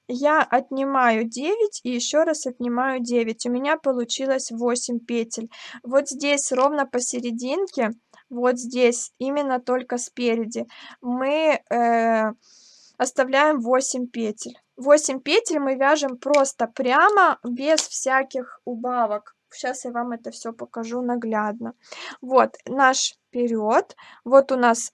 я отнимаю 9 и еще раз отнимаю 9. У меня получилось 8 петель. Вот здесь ровно посерединке, вот здесь, именно только спереди, мы оставляем 8 петель. 8 петель мы вяжем просто прямо, без всяких убавок. Сейчас я вам это все покажу наглядно. Вот наш период. Вот у нас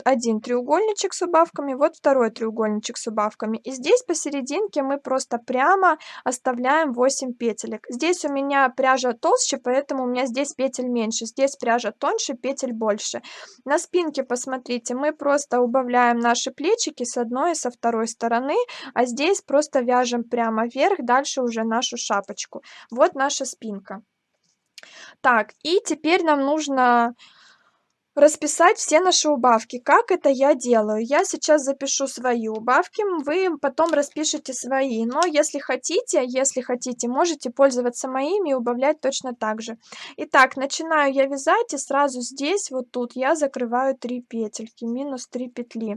один треугольничек с убавками, вот второй треугольничек с убавками. И здесь посерединке мы просто прямо оставляем 8 петелек. Здесь у меня пряжа толще, поэтому у меня здесь петель меньше. Здесь пряжа тоньше, петель больше. На спинке, посмотрите, мы просто убавляем наши плечики с одной и со второй стороны, а здесь просто вяжем прямо вверх, дальше уже нашу шапочку. Вот наша спинка. Так, и теперь нам нужно расписать все наши убавки. Как это я делаю? Я сейчас запишу свои убавки, вы потом распишите свои. Но если хотите, можете пользоваться моими и убавлять точно так же. Итак, начинаю я вязать, и сразу здесь, вот тут, я закрываю 3 петельки, минус 3 петли.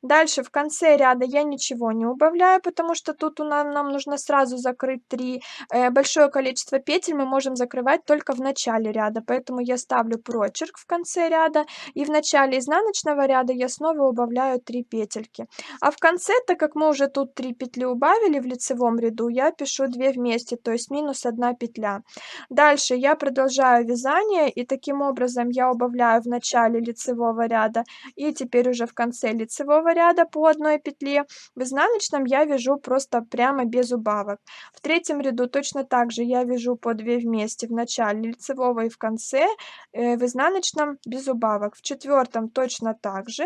Дальше в конце ряда я ничего не убавляю, потому что тут нам нужно сразу закрыть 3. Большое количество петель мы можем закрывать только в начале ряда, поэтому я ставлю прочерк в конце ряда, и в начале изнаночного ряда я снова убавляю 3 петельки. А в конце, так как мы уже тут 3 петли убавили в лицевом ряду, я пишу 2 вместе, то есть минус 1 петля. Дальше я продолжаю вязание, и таким образом я убавляю в начале лицевого ряда и теперь уже в конце лицевого ряда по 1 петле. В изнаночном я вяжу просто прямо без убавок. В третьем ряду точно так же я вяжу по 2 вместе в начале лицевого и в конце, в изнаночном без убавок. В четвертом точно так же.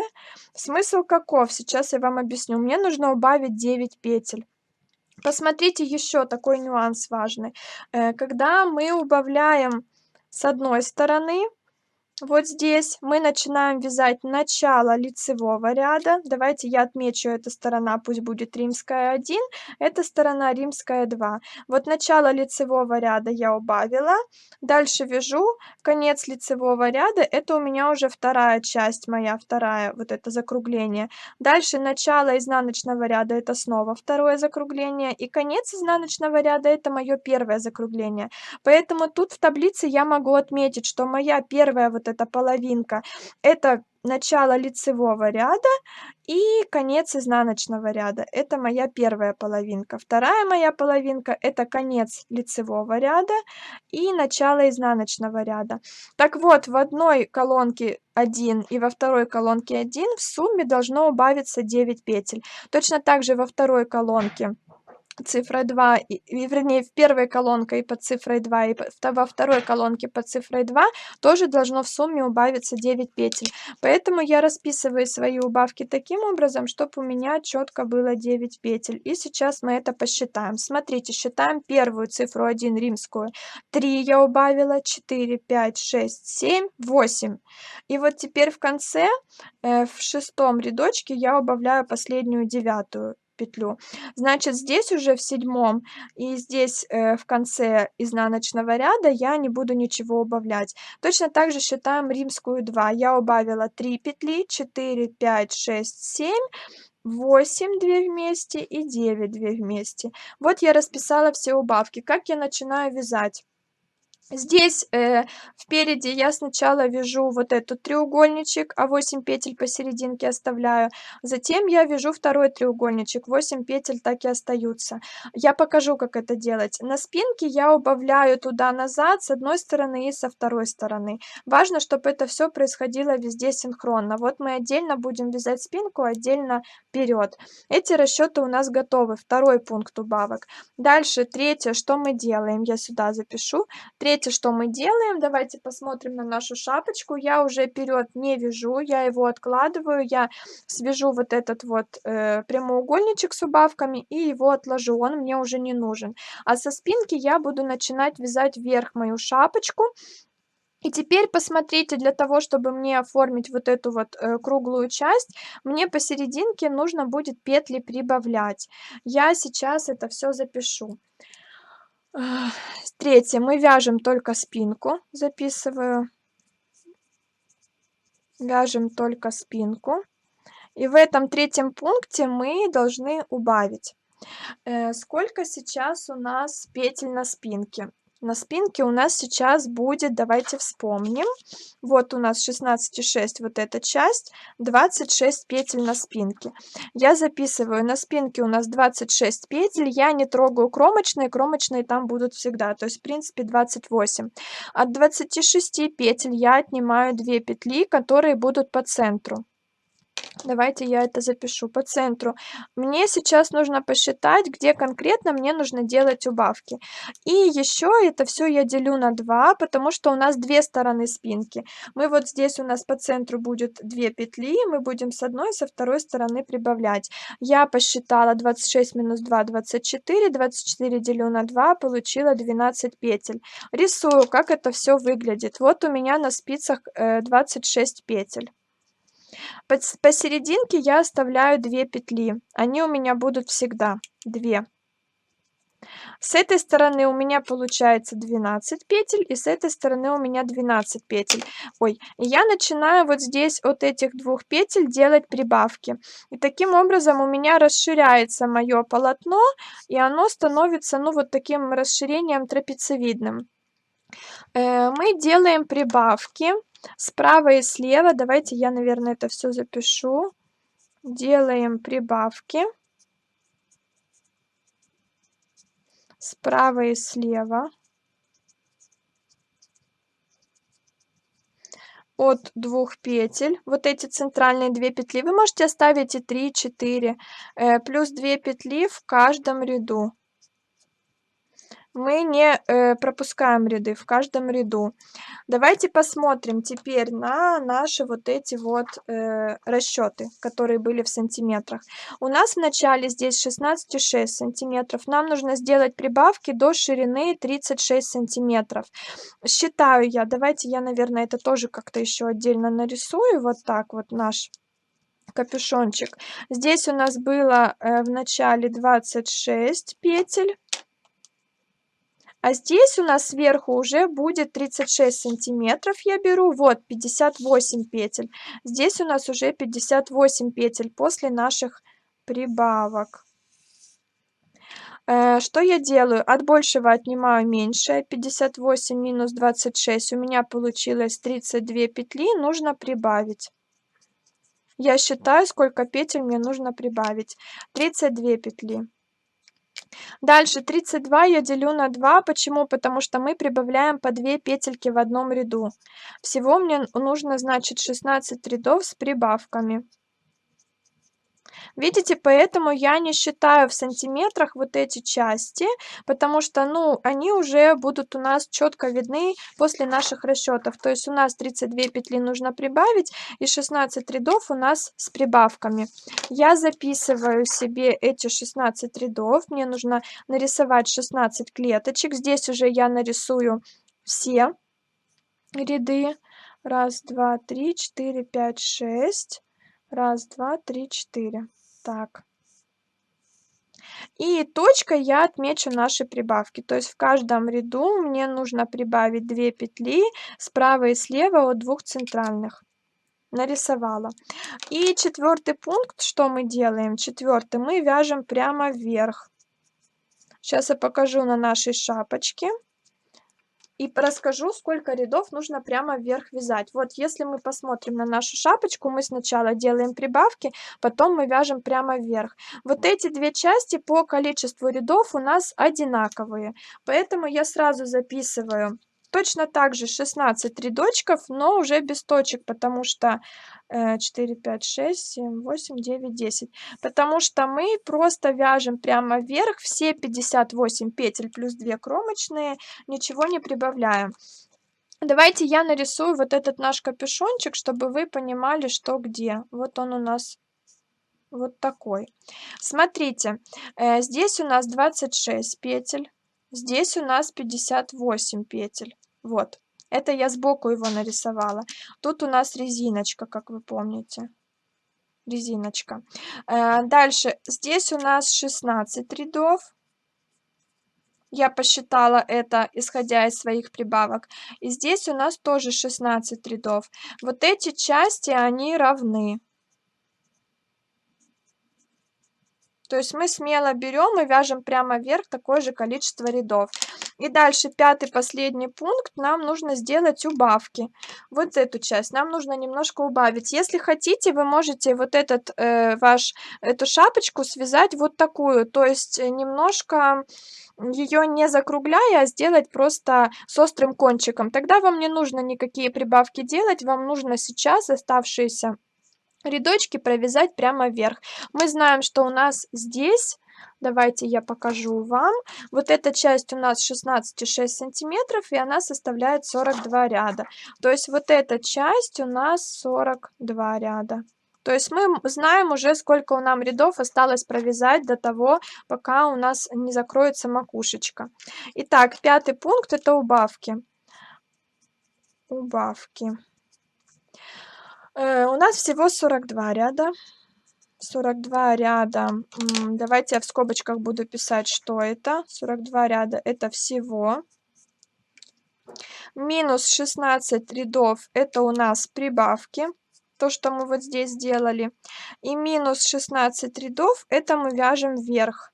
Смысл каков? Сейчас я вам объясню. Мне нужно убавить 9 петель. Посмотрите, еще такой нюанс важный. Когда мы убавляем с одной стороны, Вот здесь мы начинаем вязать начало лицевого ряда. Давайте я отмечу, эта сторона пусть будет римская 1, эта сторона римская 2. Вот начало лицевого ряда я убавила, дальше вяжу конец лицевого ряда, это у меня уже вторая часть моя, вторая, вот это закругление. Дальше начало изнаночного ряда, это снова второе закругление, и конец изнаночного ряда, это мое первое закругление. Поэтому тут в таблице я могу отметить, что моя первая вот эта половинка — это начало лицевого ряда и конец изнаночного ряда. Это моя первая половинка. Вторая моя половинка — это конец лицевого ряда и начало изнаночного ряда. Так вот, в одной колонке 1 и во второй колонке 1 в сумме должно убавиться 9 петель. Точно так же во второй колонке цифра 2, вернее, в первой колонке и под цифрой 2, и во второй колонке под цифрой 2 тоже должно в сумме убавиться 9 петель. Поэтому я расписываю свои убавки таким образом, чтобы у меня четко было 9 петель. И сейчас мы это посчитаем. Смотрите, считаем первую цифру 1 римскую. 3 я убавила, 4, 5, 6, 7, 8. И вот теперь в конце, в шестом рядочке я убавляю последнюю девятую петлю. Значит, здесь уже в седьмом и здесь в конце изнаночного ряда я не буду ничего убавлять. Точно так же считаем римскую 2. Я убавила 3 петли, 4, 5, 6, 7, 8 2 вместе и 9 2 вместе. Вот я расписала все убавки. Как я начинаю вязать? Здесь впереди я сначала вяжу вот этот треугольничек, а 8 петель посерединке оставляю. Затем я вяжу второй треугольничек, 8 петель так и остаются. Я покажу, как это делать. На спинке я убавляю туда-назад с одной стороны и со второй стороны. Важно, чтобы это все происходило везде синхронно. Вот мы отдельно будем вязать спинку, отдельно вперед. Эти расчеты у нас готовы. Второй пункт убавок. Дальше третье, что мы делаем, я сюда запишу. Третье, что мы делаем, давайте посмотрим на нашу шапочку. Я уже вперед не вяжу, я его откладываю, я свяжу вот этот вот прямоугольничек с убавками и его отложу, он мне уже не нужен. А со спинки я буду начинать вязать вверх мою шапочку. И теперь посмотрите, для того, чтобы мне оформить вот эту вот круглую часть, мне посерединке нужно будет петли прибавлять. Я сейчас это все запишу. Третье, мы вяжем только спинку, записываю, вяжем только спинку. И в этом третьем пункте мы должны убавить. Сколько сейчас у нас петель на спинке? На спинке у нас сейчас будет, давайте вспомним, вот у нас 16,6 вот эта часть, 26 петель на спинке. Я записываю, на спинке у нас 26 петель, я не трогаю кромочные, кромочные там будут всегда, то есть в принципе 28. От 26 петель я отнимаю 2 петли, которые будут по центру. Давайте я это запишу по центру. Мне сейчас нужно посчитать, где конкретно мне нужно делать убавки. И еще это все я делю на 2, потому что у нас две стороны спинки. Мы вот здесь у нас по центру будет 2 петли, мы будем с одной и со второй стороны прибавлять. Я посчитала 26 минус 2, 24, 24 делю на 2, получила 12 петель. Рисую, как это все выглядит. Вот у меня на спицах 26 петель. Посерединке я оставляю 2 петли, они у меня будут всегда 2. С этой стороны у меня получается 12 петель, и с этой стороны у меня 12 петель. Ой, и я начинаю вот здесь от этих 2 петель делать прибавки. И таким образом у меня расширяется мое полотно, и оно становится, ну, вот таким расширением трапециевидным. Мы делаем прибавки справа и слева. Давайте я, наверное, это все запишу. Делаем прибавки справа и слева от 2 петель. Вот эти центральные 2 петли. Вы можете оставить и 3, 4, плюс 2 петли в каждом ряду. Мы не пропускаем ряды в каждом ряду. Давайте посмотрим теперь на наши вот эти вот расчеты, которые были в сантиметрах. У нас в начале здесь 16,6 сантиметров. Нам нужно сделать прибавки до ширины 36 сантиметров. Считаю я, давайте я, наверное, это тоже как-то еще отдельно нарисую. Вот так вот наш капюшончик. Здесь у нас было в начале 26 петель. А здесь у нас сверху уже будет 36 сантиметров. Я беру, вот, 58 петель. Здесь у нас уже 58 петель после наших прибавок. Что я делаю? От большего отнимаю меньшее. 58 минус 26. У меня получилось 32 петли. Нужно прибавить. Я считаю, сколько петель мне нужно прибавить. 32 петли. Дальше 32 я делю на 2. Почему? Потому что мы прибавляем по 2 петельки в одном ряду. Всего мне нужно, значит, 16 рядов с прибавками. Видите, поэтому я не считаю в сантиметрах вот эти части, потому что, ну, они уже будут у нас четко видны после наших расчетов. То есть у нас 32 петли нужно прибавить и 16 рядов у нас с прибавками. Я записываю себе эти 16 рядов. Мне нужно нарисовать 16 клеточек. Здесь уже я нарисую все ряды. Раз, два, три, четыре, пять, шесть. Раз, два, три, четыре. Так. И точкой я отмечу наши прибавки. То есть в каждом ряду мне нужно прибавить 2 петли справа и слева от двух центральных. Нарисовала. И четвертый пункт, что мы делаем? Четвертый, мы вяжем прямо вверх. Сейчас я покажу на нашей шапочке. И расскажу, сколько рядов нужно прямо вверх вязать. Вот если мы посмотрим на нашу шапочку, мы сначала делаем прибавки, потом мы вяжем прямо вверх. Вот эти две части по количеству рядов у нас одинаковые, поэтому я сразу записываю точно так же 16 рядочков, но уже без точек, потому что 4, 5, 6, 7, 8, 9, 10. Потому что мы просто вяжем прямо вверх все 58 петель плюс 2 кромочные, ничего не прибавляем. Давайте я нарисую вот этот наш капюшончик, чтобы вы понимали, что где. Вот он у нас вот такой. Смотрите, здесь у нас 26 петель, здесь у нас 58 петель. Вот, это я сбоку его нарисовала. Тут у нас резиночка, как вы помните. Резиночка. Дальше, здесь у нас 16 рядов. Я посчитала это, исходя из своих прибавок. И здесь у нас тоже 16 рядов. Вот эти части, они равны. То есть мы смело берем и вяжем прямо вверх такое же количество рядов. И дальше пятый, последний пункт, нам нужно сделать убавки. Вот эту часть нам нужно немножко убавить. Если хотите, вы можете вот эту шапочку связать вот такую, то есть немножко ее не закругляя, а сделать просто с острым кончиком. Тогда вам не нужно никакие прибавки делать, вам нужно сейчас оставшиеся рядочки провязать прямо вверх. Мы знаем, что у нас здесь, давайте я покажу вам, вот эта часть у нас 16,6 сантиметров, и она составляет 42 ряда. То есть вот эта часть у нас 42 ряда. То есть мы знаем уже, сколько у нам рядов осталось провязать до того, пока у нас не закроется макушечка. Итак, пятый пункт — это убавки. Убавки. У нас всего 42 ряда. 42 ряда. Давайте я в скобочках буду писать, что это. 42 ряда — это всего. Минус 16 рядов — это у нас прибавки. То, что мы вот здесь сделали. И минус 16 рядов — это мы вяжем вверх.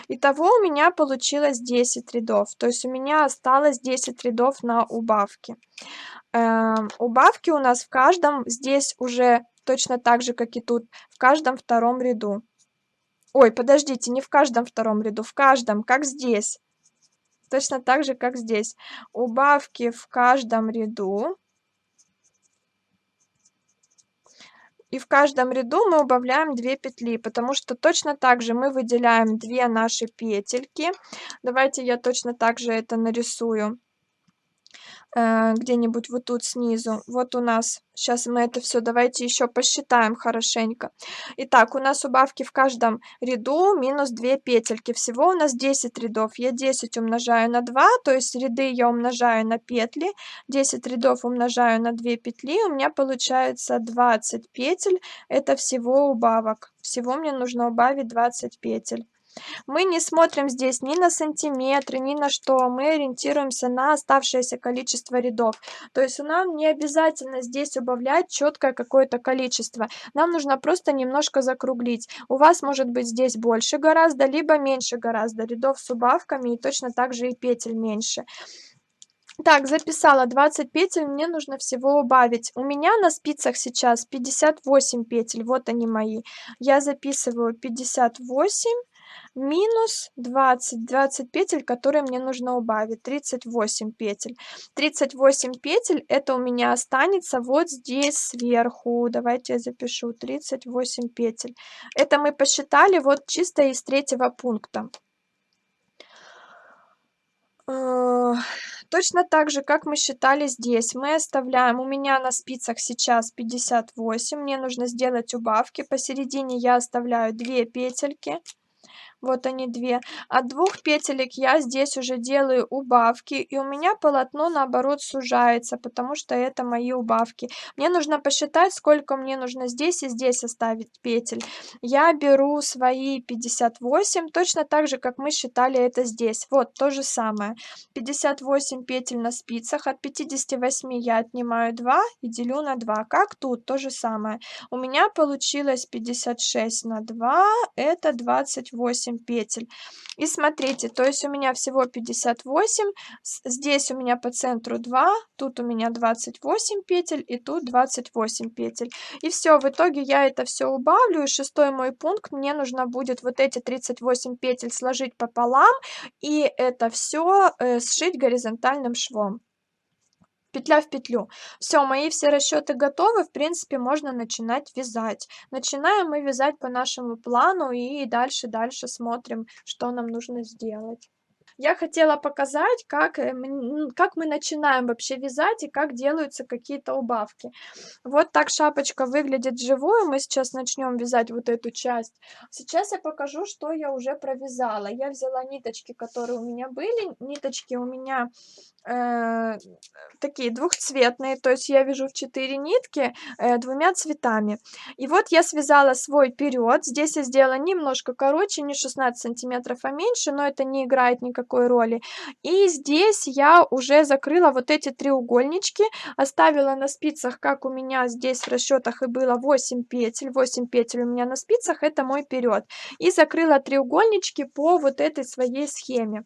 Итого у меня получилось 10 рядов. То есть у меня осталось 10 рядов на убавки. Убавки у нас в каждом, здесь уже точно так же, как и тут, в каждом втором ряду. Ой, подождите, не в каждом втором ряду, в каждом, как здесь. Точно так же, как здесь. Убавки в каждом ряду. И в каждом ряду мы убавляем 2 петли, потому что точно так же мы выделяем 2 наши петельки. Давайте я точно так же это нарисую. Где-нибудь вот тут снизу. Вот у нас, сейчас мы это все, давайте еще посчитаем хорошенько. Итак, у нас убавки в каждом ряду минус 2 петельки. Всего у нас 10 рядов. Я 10 умножаю на 2, то есть ряды я умножаю на петли. 10 рядов умножаю на 2 петли. У меня получается 20 петель. Это всего убавок. Всего мне нужно убавить 20 петель. Мы не смотрим здесь ни на сантиметры, ни на что, мы ориентируемся на оставшееся количество рядов. То есть нам не обязательно здесь убавлять четкое какое-то количество, нам нужно просто немножко закруглить. У вас может быть здесь больше гораздо, либо меньше гораздо рядов с убавками, и точно так же и петель меньше. Так, записала 20 петель, мне нужно всего убавить. У меня на спицах сейчас 58 петель, вот они мои. Я записываю 58 минус 20 петель, которые мне нужно убавить, 38 петель. 38 петель это у меня останется вот здесь сверху. Давайте я запишу 38 петель. Это мы посчитали вот чисто из третьего пункта. Точно так же, как мы считали здесь, мы оставляем, у меня на спицах сейчас 58, мне нужно сделать убавки, посередине я оставляю 2 петельки. Вот они 2. От 2 петелек я здесь уже делаю убавки, и у меня полотно наоборот сужается, потому что это мои убавки. Мне нужно посчитать, сколько мне нужно здесь и здесь оставить петель. Я беру свои 58, точно так же, как мы считали это здесь. Вот то же самое. 58 петель на спицах, от 58 я отнимаю 2 и делю на 2. Как тут, то же самое. У меня получилось 56 на 2, это 28 петель. И смотрите, то есть у меня всего 58, здесь у меня по центру 2, тут у меня 28 петель и тут 28 петель. И все, в итоге я это все убавлю, и шестой мой пункт, мне нужно будет вот эти 38 петель сложить пополам и это все сшить горизонтальным швом. Петля в петлю. Все, мои все расчеты готовы, в принципе, можно начинать вязать. Начинаем мы вязать по нашему плану и дальше смотрим, что нам нужно сделать. Я хотела показать, как мы начинаем вообще вязать и как делаются какие-то убавки. Вот так шапочка выглядит вживую. Мы сейчас начнем вязать вот эту часть. Сейчас я покажу, что я уже провязала. Я взяла ниточки, которые у меня были. Ниточки у меня такие двухцветные, то есть я вяжу в 4 нитки двумя цветами. И вот я связала свой перед. Здесь я сделала немножко короче, не 16 сантиметров, а меньше, но это не играет никакой роли. И здесь я уже закрыла вот эти треугольнички, оставила на спицах, как у меня здесь в расчетах и было, 8 петель. 8 петель у меня на спицах, это мой перед. И закрыла треугольнички по вот этой своей схеме.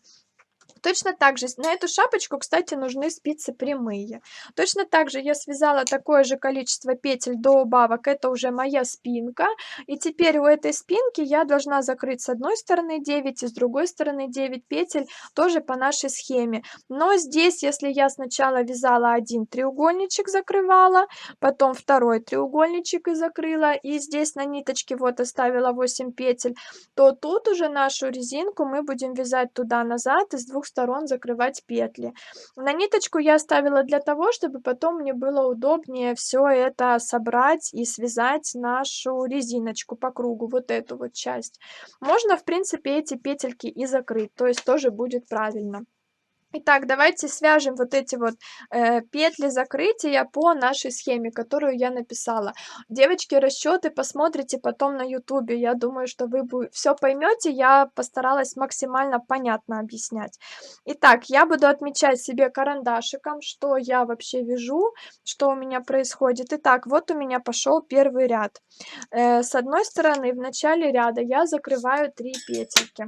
Точно так же на эту шапочку, кстати, нужны спицы прямые. Точно так же я связала такое же количество петель до убавок, это уже моя спинка. И теперь у этой спинки я должна закрыть с одной стороны 9 и с другой стороны 9 петель, тоже по нашей схеме. Но здесь, если я сначала вязала один треугольничек, закрывала, потом второй треугольничек и закрыла, и здесь на ниточке вот оставила 8 петель, то тут уже нашу резинку мы будем вязать туда-назад и с двух сторон закрывать петли. На ниточку я оставила для того, чтобы потом мне было удобнее все это собрать и связать нашу резиночку по кругу, вот эту вот часть. Можно, в принципе, эти петельки и закрыть, то есть тоже будет правильно. Итак, давайте свяжем вот эти вот петли закрытия по нашей схеме, которую я написала. Девочки, расчеты посмотрите потом на ютубе, я думаю, что вы все поймете, я постаралась максимально понятно объяснять. Итак, я буду отмечать себе карандашиком, что я вообще вяжу, что у меня происходит. Итак, вот у меня пошел первый ряд. С одной стороны, в начале ряда я закрываю 3 петельки.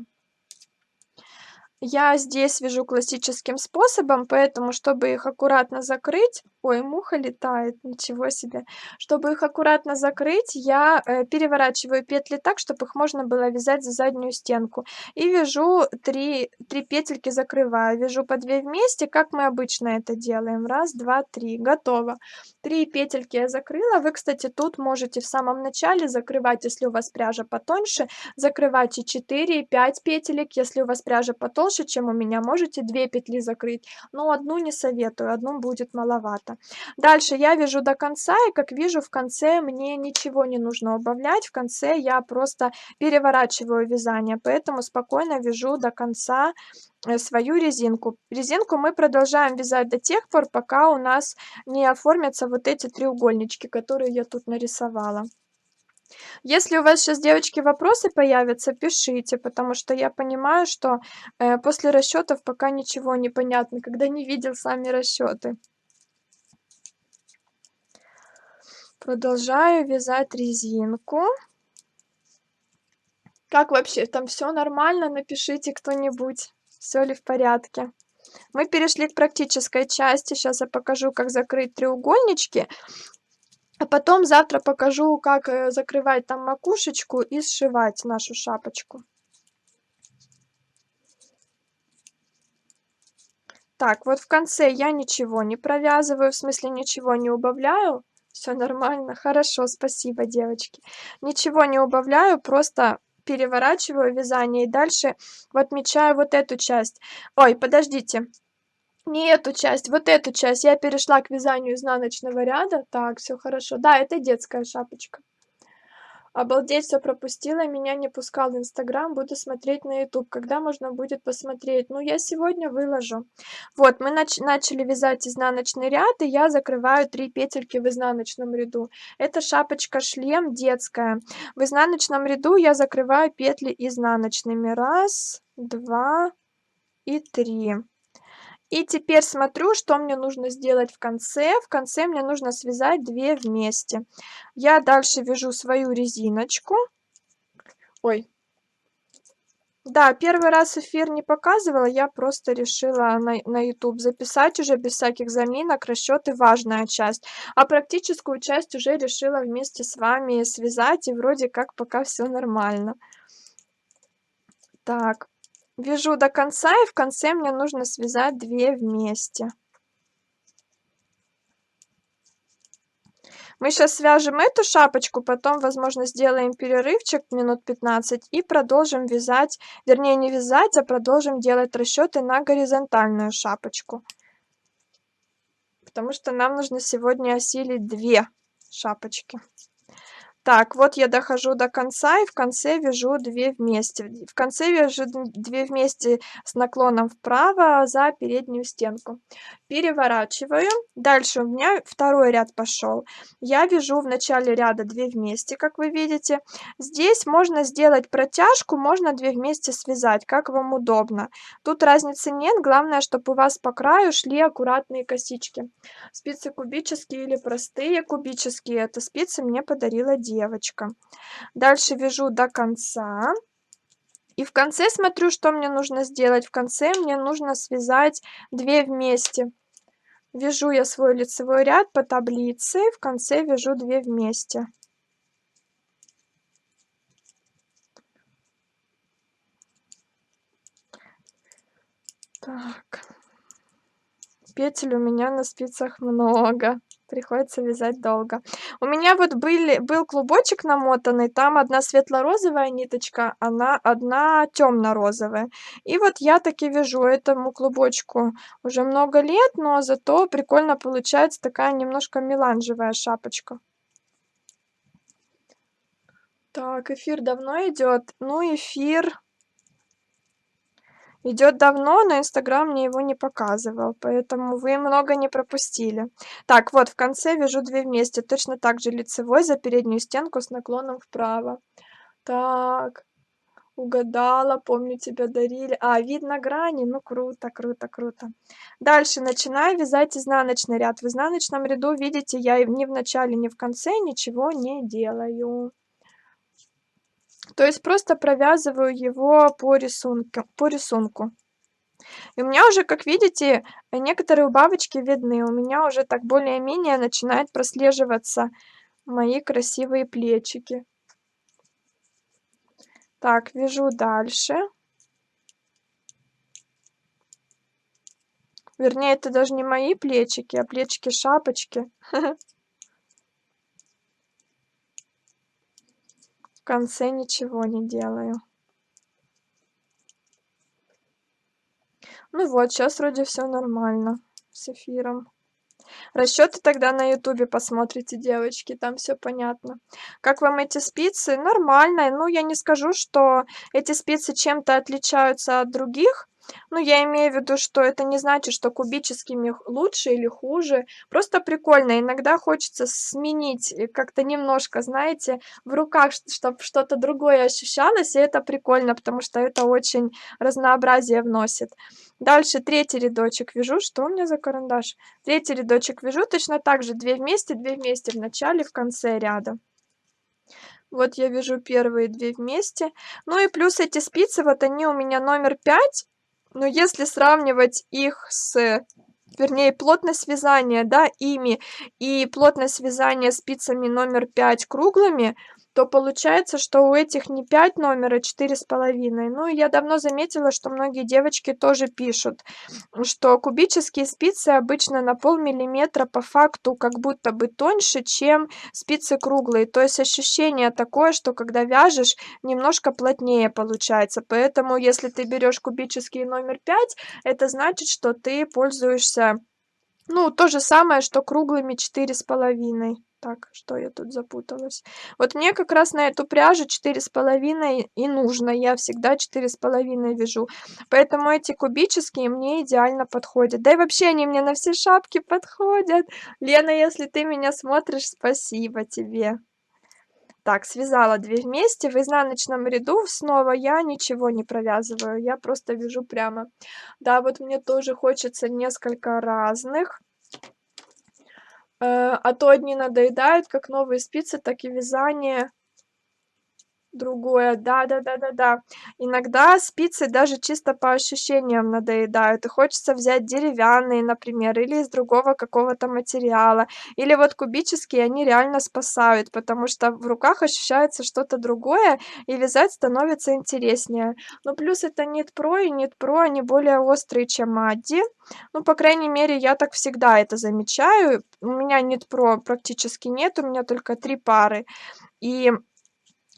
Я здесь вяжу классическим способом, поэтому, чтобы их аккуратно закрыть, Ой, муха летает, ничего себе. Чтобы их аккуратно закрыть, я, переворачиваю петли так, чтобы их можно было вязать за заднюю стенку. И вяжу три петельки, закрываю. Вяжу по 2 вместе, как мы обычно это делаем. Раз, 2, 3. Готово. 3 петельки я закрыла. Вы, кстати, тут можете в самом начале закрывать, если у вас пряжа потоньше, закрывайте 4, 5 петелек. Если у вас пряжа потолще, чем у меня, можете 2 петли закрыть. Но одну не советую, одну будет маловато. Дальше я вяжу до конца, и как вижу, в конце мне ничего не нужно убавлять. В конце я просто переворачиваю вязание, поэтому спокойно вяжу до конца свою резинку. Резинку мы продолжаем вязать до тех пор, пока у нас не оформятся вот эти треугольнички, которые я тут нарисовала. Если у вас сейчас, девочки, вопросы появятся, пишите, потому что я понимаю, что после расчетов пока ничего не понятно, когда не видел сами расчеты. Продолжаю вязать резинку. Как вообще, там все нормально? Напишите кто-нибудь, все ли в порядке. Мы перешли к практической части. Сейчас я покажу, как закрыть треугольнички. А потом завтра покажу, как закрывать там макушечку и сшивать нашу шапочку. Так, вот в конце я ничего не провязываю, в смысле ничего не убавляю. Все нормально, хорошо, спасибо, девочки. Ничего не убавляю, просто переворачиваю вязание и дальше отмечаю вот эту часть. Ой, подождите, не эту часть, вот эту часть. Я перешла к вязанию изнаночного ряда. Так, все хорошо. Да, это детская шапочка. Обалдеть, все пропустила, меня не пускал Инстаграм, буду смотреть на Ютуб. Когда можно будет посмотреть? Ну, я сегодня выложу. Вот, мы начали вязать изнаночный ряд, и я закрываю 3 петельки в изнаночном ряду. Это шапочка-шлем детская. В изнаночном ряду я закрываю петли изнаночными. Раз, два и 3. И теперь смотрю, что мне нужно сделать в конце. В конце мне нужно связать 2 вместе. Я дальше вяжу свою резиночку. Ой. Да, первый раз эфир не показывала, я просто решила на YouTube записать уже без всяких заминок. Расчеты важная часть. А практическую часть уже решила вместе с вами связать, и вроде как пока все нормально. Так, вяжу до конца, и в конце мне нужно связать 2 вместе. Мы сейчас свяжем эту шапочку, потом, возможно, сделаем перерывчик минут 15 и продолжим вязать, вернее, не вязать, а продолжим делать расчеты на горизонтальную шапочку. Потому что нам нужно сегодня осилить 2 шапочки. Так, вот я дохожу до конца, и в конце вяжу 2 вместе. В конце вяжу 2 вместе с наклоном вправо за переднюю стенку. Переворачиваю. Дальше у меня второй ряд пошел. Я вяжу в начале ряда 2 вместе, как вы видите. Здесь можно сделать протяжку, можно 2 вместе связать, как вам удобно. Тут разницы нет, главное, чтобы у вас по краю шли аккуратные косички. Спицы кубические или простые кубические, это спицы мне подарила девочка. Дальше вяжу до конца. И в конце смотрю, что мне нужно сделать. В конце мне нужно связать 2 вместе. Вяжу я свой лицевой ряд по таблице. В конце вяжу 2 вместе. Так. Петель у меня на спицах много. Приходится вязать долго. У меня вот был клубочек намотанный, там одна светло-розовая ниточка, одна темно-розовая. И вот я таки вяжу этому клубочку уже много лет, но зато прикольно получается такая немножко меланжевая шапочка. Так, эфир давно идет. Ну, эфир идет давно, но Инстаграм мне его не показывал, поэтому вы много не пропустили. Так, вот в конце вяжу 2 вместе, точно так же лицевой за переднюю стенку с наклоном вправо. Так, угадала, помню, тебя дарили. А, видно грани? Ну, круто, круто, круто. Дальше начинаю вязать изнаночный ряд. В изнаночном ряду, видите, я ни в начале, ни в конце ничего не делаю. То есть просто провязываю его по рисунку. И у меня уже, как видите, некоторые убавочки видны. У меня уже так более-менее начинает прослеживаться мои красивые плечики. Так, вяжу дальше. Вернее, это даже не мои плечики, а плечики шапочки. В конце ничего не делаю. Ну вот, сейчас вроде все нормально с эфиром. Расчеты тогда на ютубе посмотрите, девочки, там все понятно. Как вам эти спицы? Нормально. Ну, я не скажу, что эти спицы чем-то отличаются от других. Ну, я имею в виду, что это не значит, что кубическими лучше или хуже. Просто прикольно. Иногда хочется сменить как-то немножко, знаете, в руках, чтобы что-то другое ощущалось, и это прикольно, потому что это очень разнообразие вносит. Дальше третий рядочек вяжу. Что у меня за карандаш? Третий рядочек вяжу точно так же 2 вместе в начале, в конце ряда. Вот я вяжу первые 2 вместе. Ну и плюс эти спицы, вот они у меня номер 5, но если сравнивать их с, вернее, плотность вязания, да, ими и плотность вязания спицами номер 5 круглыми, то получается, что у этих не 5 номер, а 4,5. Ну, и я давно заметила, что многие девочки тоже пишут, что кубические спицы обычно на полмиллиметра по факту как будто бы тоньше, чем спицы круглые. То есть ощущение такое, что когда вяжешь, немножко плотнее получается. Поэтому если ты берешь кубический номер 5, это значит, что ты пользуешься, ну, то же самое, что круглыми 4,5. Так, что я тут запуталась? Вот мне как раз на эту пряжу 4,5 и нужно. Я всегда 4,5 вяжу. Поэтому эти кубические мне идеально подходят. Да и вообще они мне на все шапки подходят. Лена, если ты меня смотришь, спасибо тебе. Так, связала 2 вместе. В изнаночном ряду снова я ничего не провязываю. Я просто вяжу прямо. Да, вот мне тоже хочется несколько разных. А то одни надоедают, как новые спицы, так и вязание другое. Да-да-да-да-да. Иногда спицы даже чисто по ощущениям надоедают, и хочется взять деревянные, например, или из другого какого-то материала. Или вот кубические, они реально спасают, потому что в руках ощущается что-то другое, и вязать становится интереснее. Ну, плюс это Knit Pro, и Knit Pro, они более острые, чем Адди. Ну, по крайней мере, я так всегда это замечаю. У меня Knit Pro практически нет, у меня только 3 пары. И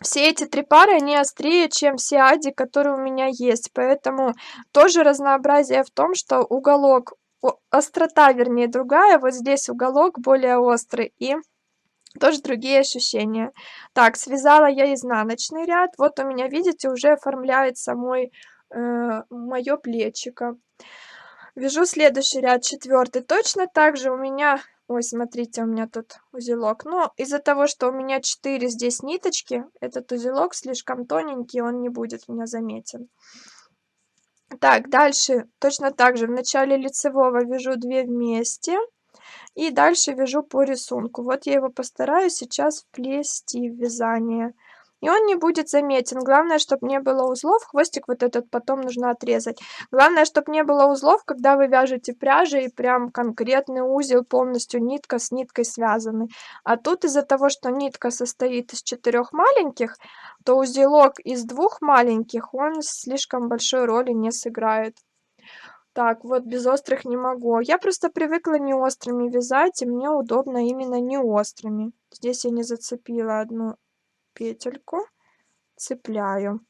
все эти 3 пары, они острее, чем все Адди, которые у меня есть. Поэтому тоже разнообразие в том, что уголок, острота, вернее, другая. Вот здесь уголок более острый и тоже другие ощущения. Так, связала я изнаночный ряд. Вот у меня, видите, уже оформляется моё плечико. Вяжу следующий ряд, 4. Точно так же у меня, ой, смотрите, у меня тут узелок. Но из-за того, что у меня 4 здесь ниточки, этот узелок слишком тоненький, он не будет у меня заметен. Так, дальше точно так же в начале лицевого вяжу 2 вместе. И дальше вяжу по рисунку. Вот я его постараюсь сейчас вплести в вязание. И он не будет заметен. Главное, чтобы не было узлов. Хвостик вот этот потом нужно отрезать. Главное, чтобы не было узлов, когда вы вяжете пряжей, и прям конкретный узел, полностью нитка с ниткой связаны. А тут из-за того, что нитка состоит из 4 маленьких, то узелок из 2 маленьких, он слишком большой роли не сыграет. Так, вот без острых не могу. Я просто привыкла не острыми вязать, и мне удобно именно не острыми. Здесь я не зацепила одну петельку. Цепляю.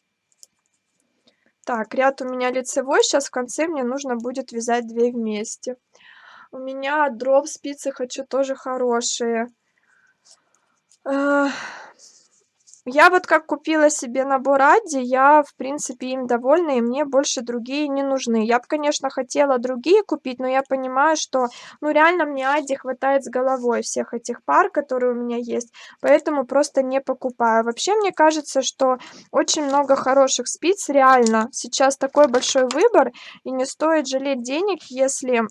Так, ряд у меня лицевой. Сейчас в конце мне нужно будет вязать 2 вместе. У меня дров спицы хочу тоже хорошие. Я вот как купила себе набор Адди, я, в принципе, им довольна, и мне больше другие не нужны. Я бы, конечно, хотела другие купить, но я понимаю, что, ну, реально мне Адди хватает с головой всех этих пар, которые у меня есть, поэтому просто не покупаю. Вообще, мне кажется, что очень много хороших спиц, реально. Сейчас такой большой выбор, и не стоит жалеть денег, если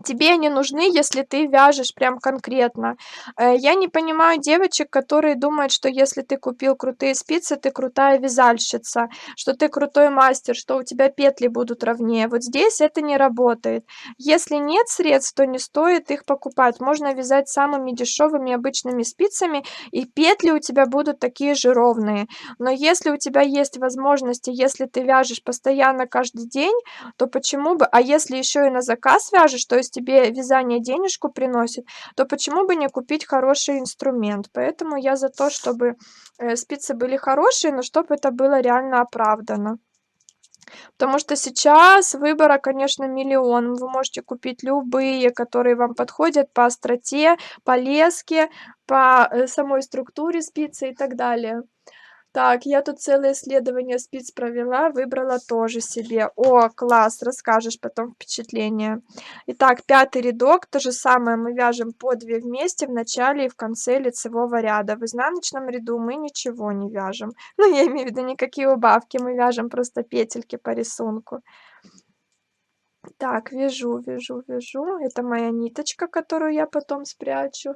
Тебе они нужны, если ты вяжешь прям конкретно. Я не понимаю девочек, которые думают, что если ты купил крутые спицы, ты крутая вязальщица, что ты крутой мастер, что у тебя петли будут ровнее. Вот здесь это не работает. Если нет средств, то не стоит их покупать. Можно вязать самыми дешевыми обычными спицами, и петли у тебя будут такие же ровные. Но если у тебя есть возможности, если ты вяжешь постоянно каждый день, то почему бы, а если еще и на заказ вяжешь, то есть тебе вязание денежку приносит, то почему бы не купить хороший инструмент? Поэтому я за то, чтобы, спицы были хорошие, но чтобы это было реально оправдано. Потому что сейчас выбора, конечно, миллион. Вы можете купить любые, которые вам подходят по остроте, по леске, по, самой структуре спицы и так далее. Так, я тут целое исследование спиц провела, выбрала тоже себе. О, класс, расскажешь потом впечатление. Итак, пятый рядок, то же самое мы вяжем по 2 вместе в начале и в конце лицевого ряда. В изнаночном ряду мы ничего не вяжем. Ну, я имею в виду никакие убавки, мы вяжем просто петельки по рисунку. Так, вяжу, вяжу, вяжу. Это моя ниточка, которую я потом спрячу.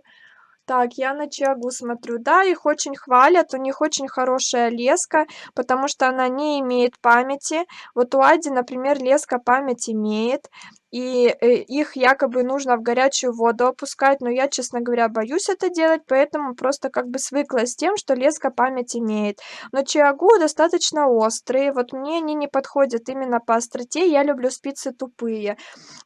Так, я на Чиагу смотрю. Да, их очень хвалят, у них очень хорошая леска, потому что она не имеет памяти. Вот у Ади, например, леска память имеет, и их якобы нужно в горячую воду опускать, но я, честно говоря, боюсь это делать, поэтому просто как бы свыклась с тем, что леска память имеет. Но Чиагу достаточно острые, вот мне они не подходят именно по остроте, я люблю спицы тупые.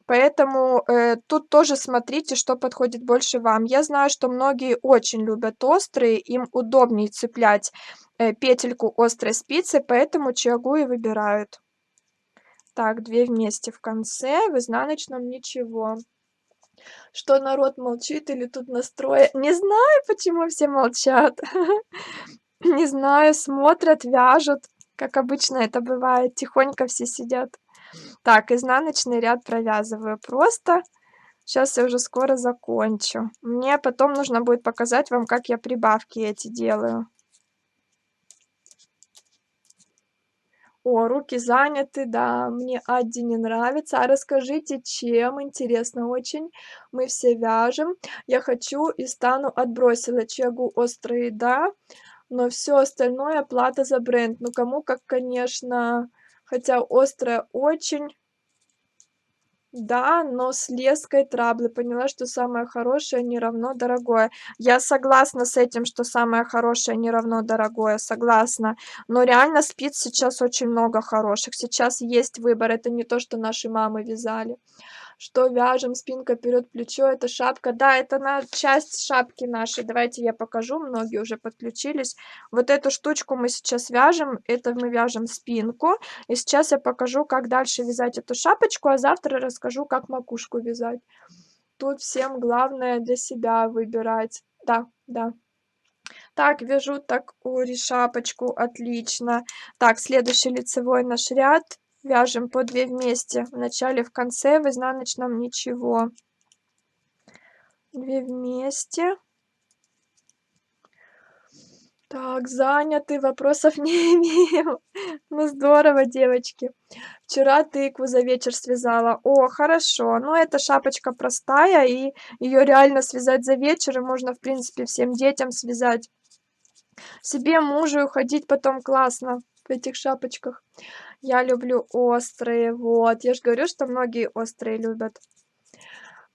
Поэтому, тут тоже смотрите, что подходит больше вам. Я знаю, что многие очень любят острые, им удобнее цеплять, петельку острой спицы, поэтому Чиагу и выбирают. Так, 2 вместе в конце, в изнаночном ничего. Что народ молчит или тут настрой? Не знаю, почему все молчат. Не знаю, смотрят, вяжут, как обычно это бывает, тихонько все сидят. Так, изнаночный ряд провязываю просто. Сейчас я уже скоро закончу. Мне потом нужно будет показать вам, как я прибавки эти делаю. О, руки заняты, да, мне Адди не нравится. А расскажите, чем? Интересно очень. Мы все вяжем. Я хочу и стану отбросила Чиагу острые, да, но все остальное плата за бренд. Ну, кому как, конечно. Хотя острая очень. Да, но с леской траблы. Поняла, что самое хорошее не равно дорогое. Я согласна с этим, что самое хорошее не равно дорогое, согласна. Но реально спиц сейчас очень много хороших. Сейчас есть выбор. Это не то, что наши мамы вязали. Что вяжем? Спинка вперед, плечо. Это шапка. Да, это на часть шапки нашей. Давайте я покажу. Многие уже подключились. Вот эту штучку мы сейчас вяжем. Это мы вяжем спинку. И сейчас я покажу, как дальше вязать эту шапочку, а завтра расскажу, как макушку вязать. Тут всем главное для себя выбирать. Да, да. Так, вяжу такую шапочку, отлично. Так, следующий лицевой наш ряд. Вяжем по 2 вместе. В начале, в конце, в изнаночном ничего. 2 вместе. Так, заняты, вопросов не имею. Ну, здорово, девочки. Вчера тыкву за вечер связала. О, хорошо. Ну, эта шапочка простая, и ее реально связать за вечер, и можно, в принципе, всем детям связать. Себе, мужу ходить потом классно в этих шапочках. Я люблю острые, вот. Я же говорю, что многие острые любят.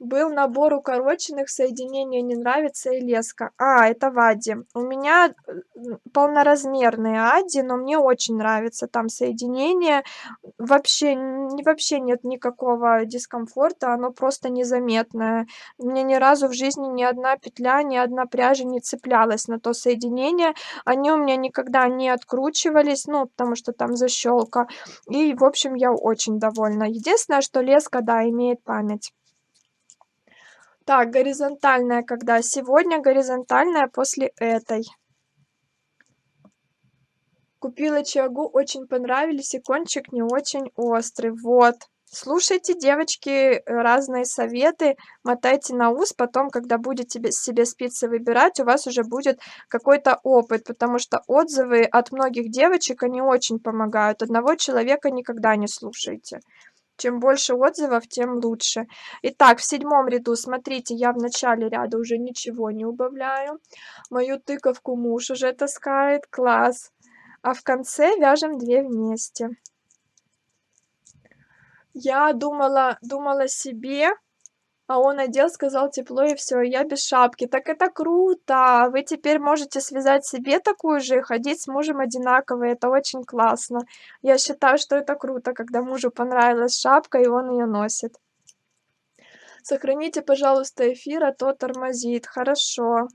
Был набор укороченных, соединение не нравится и леска. А, это в Адди. У меня полноразмерные Адди, но мне очень нравится там соединение. Вообще нет никакого дискомфорта, оно просто незаметное. Мне ни разу в жизни ни одна петля, ни одна пряжа не цеплялась на то соединение. Они у меня никогда не откручивались, ну, потому что там защёлка. И, в общем, я очень довольна. Единственное, что леска, да, имеет память. Так, горизонтальная когда? Сегодня горизонтальная после этой. Купила Чиагу, очень понравились, и кончик не очень острый. Вот. Слушайте, девочки, разные советы, мотайте на ус, потом, когда будете себе спицы выбирать, у вас уже будет какой-то опыт, потому что отзывы от многих девочек, они очень помогают. Одного человека никогда не слушайте. Чем больше отзывов, тем лучше. Итак, в 7 ряду, смотрите, я в начале ряда уже ничего не убавляю. Мою тыковку муж уже таскает, класс. А в конце вяжем 2 вместе. Я думала себе, а он одел, сказал тепло и все, я без шапки. Так это круто! Вы теперь можете связать себе такую же и ходить с мужем одинаково. Это очень классно. Я считаю, что это круто, когда мужу понравилась шапка, и он ее носит. Сохраните, пожалуйста, эфир, а то тормозит. Хорошо.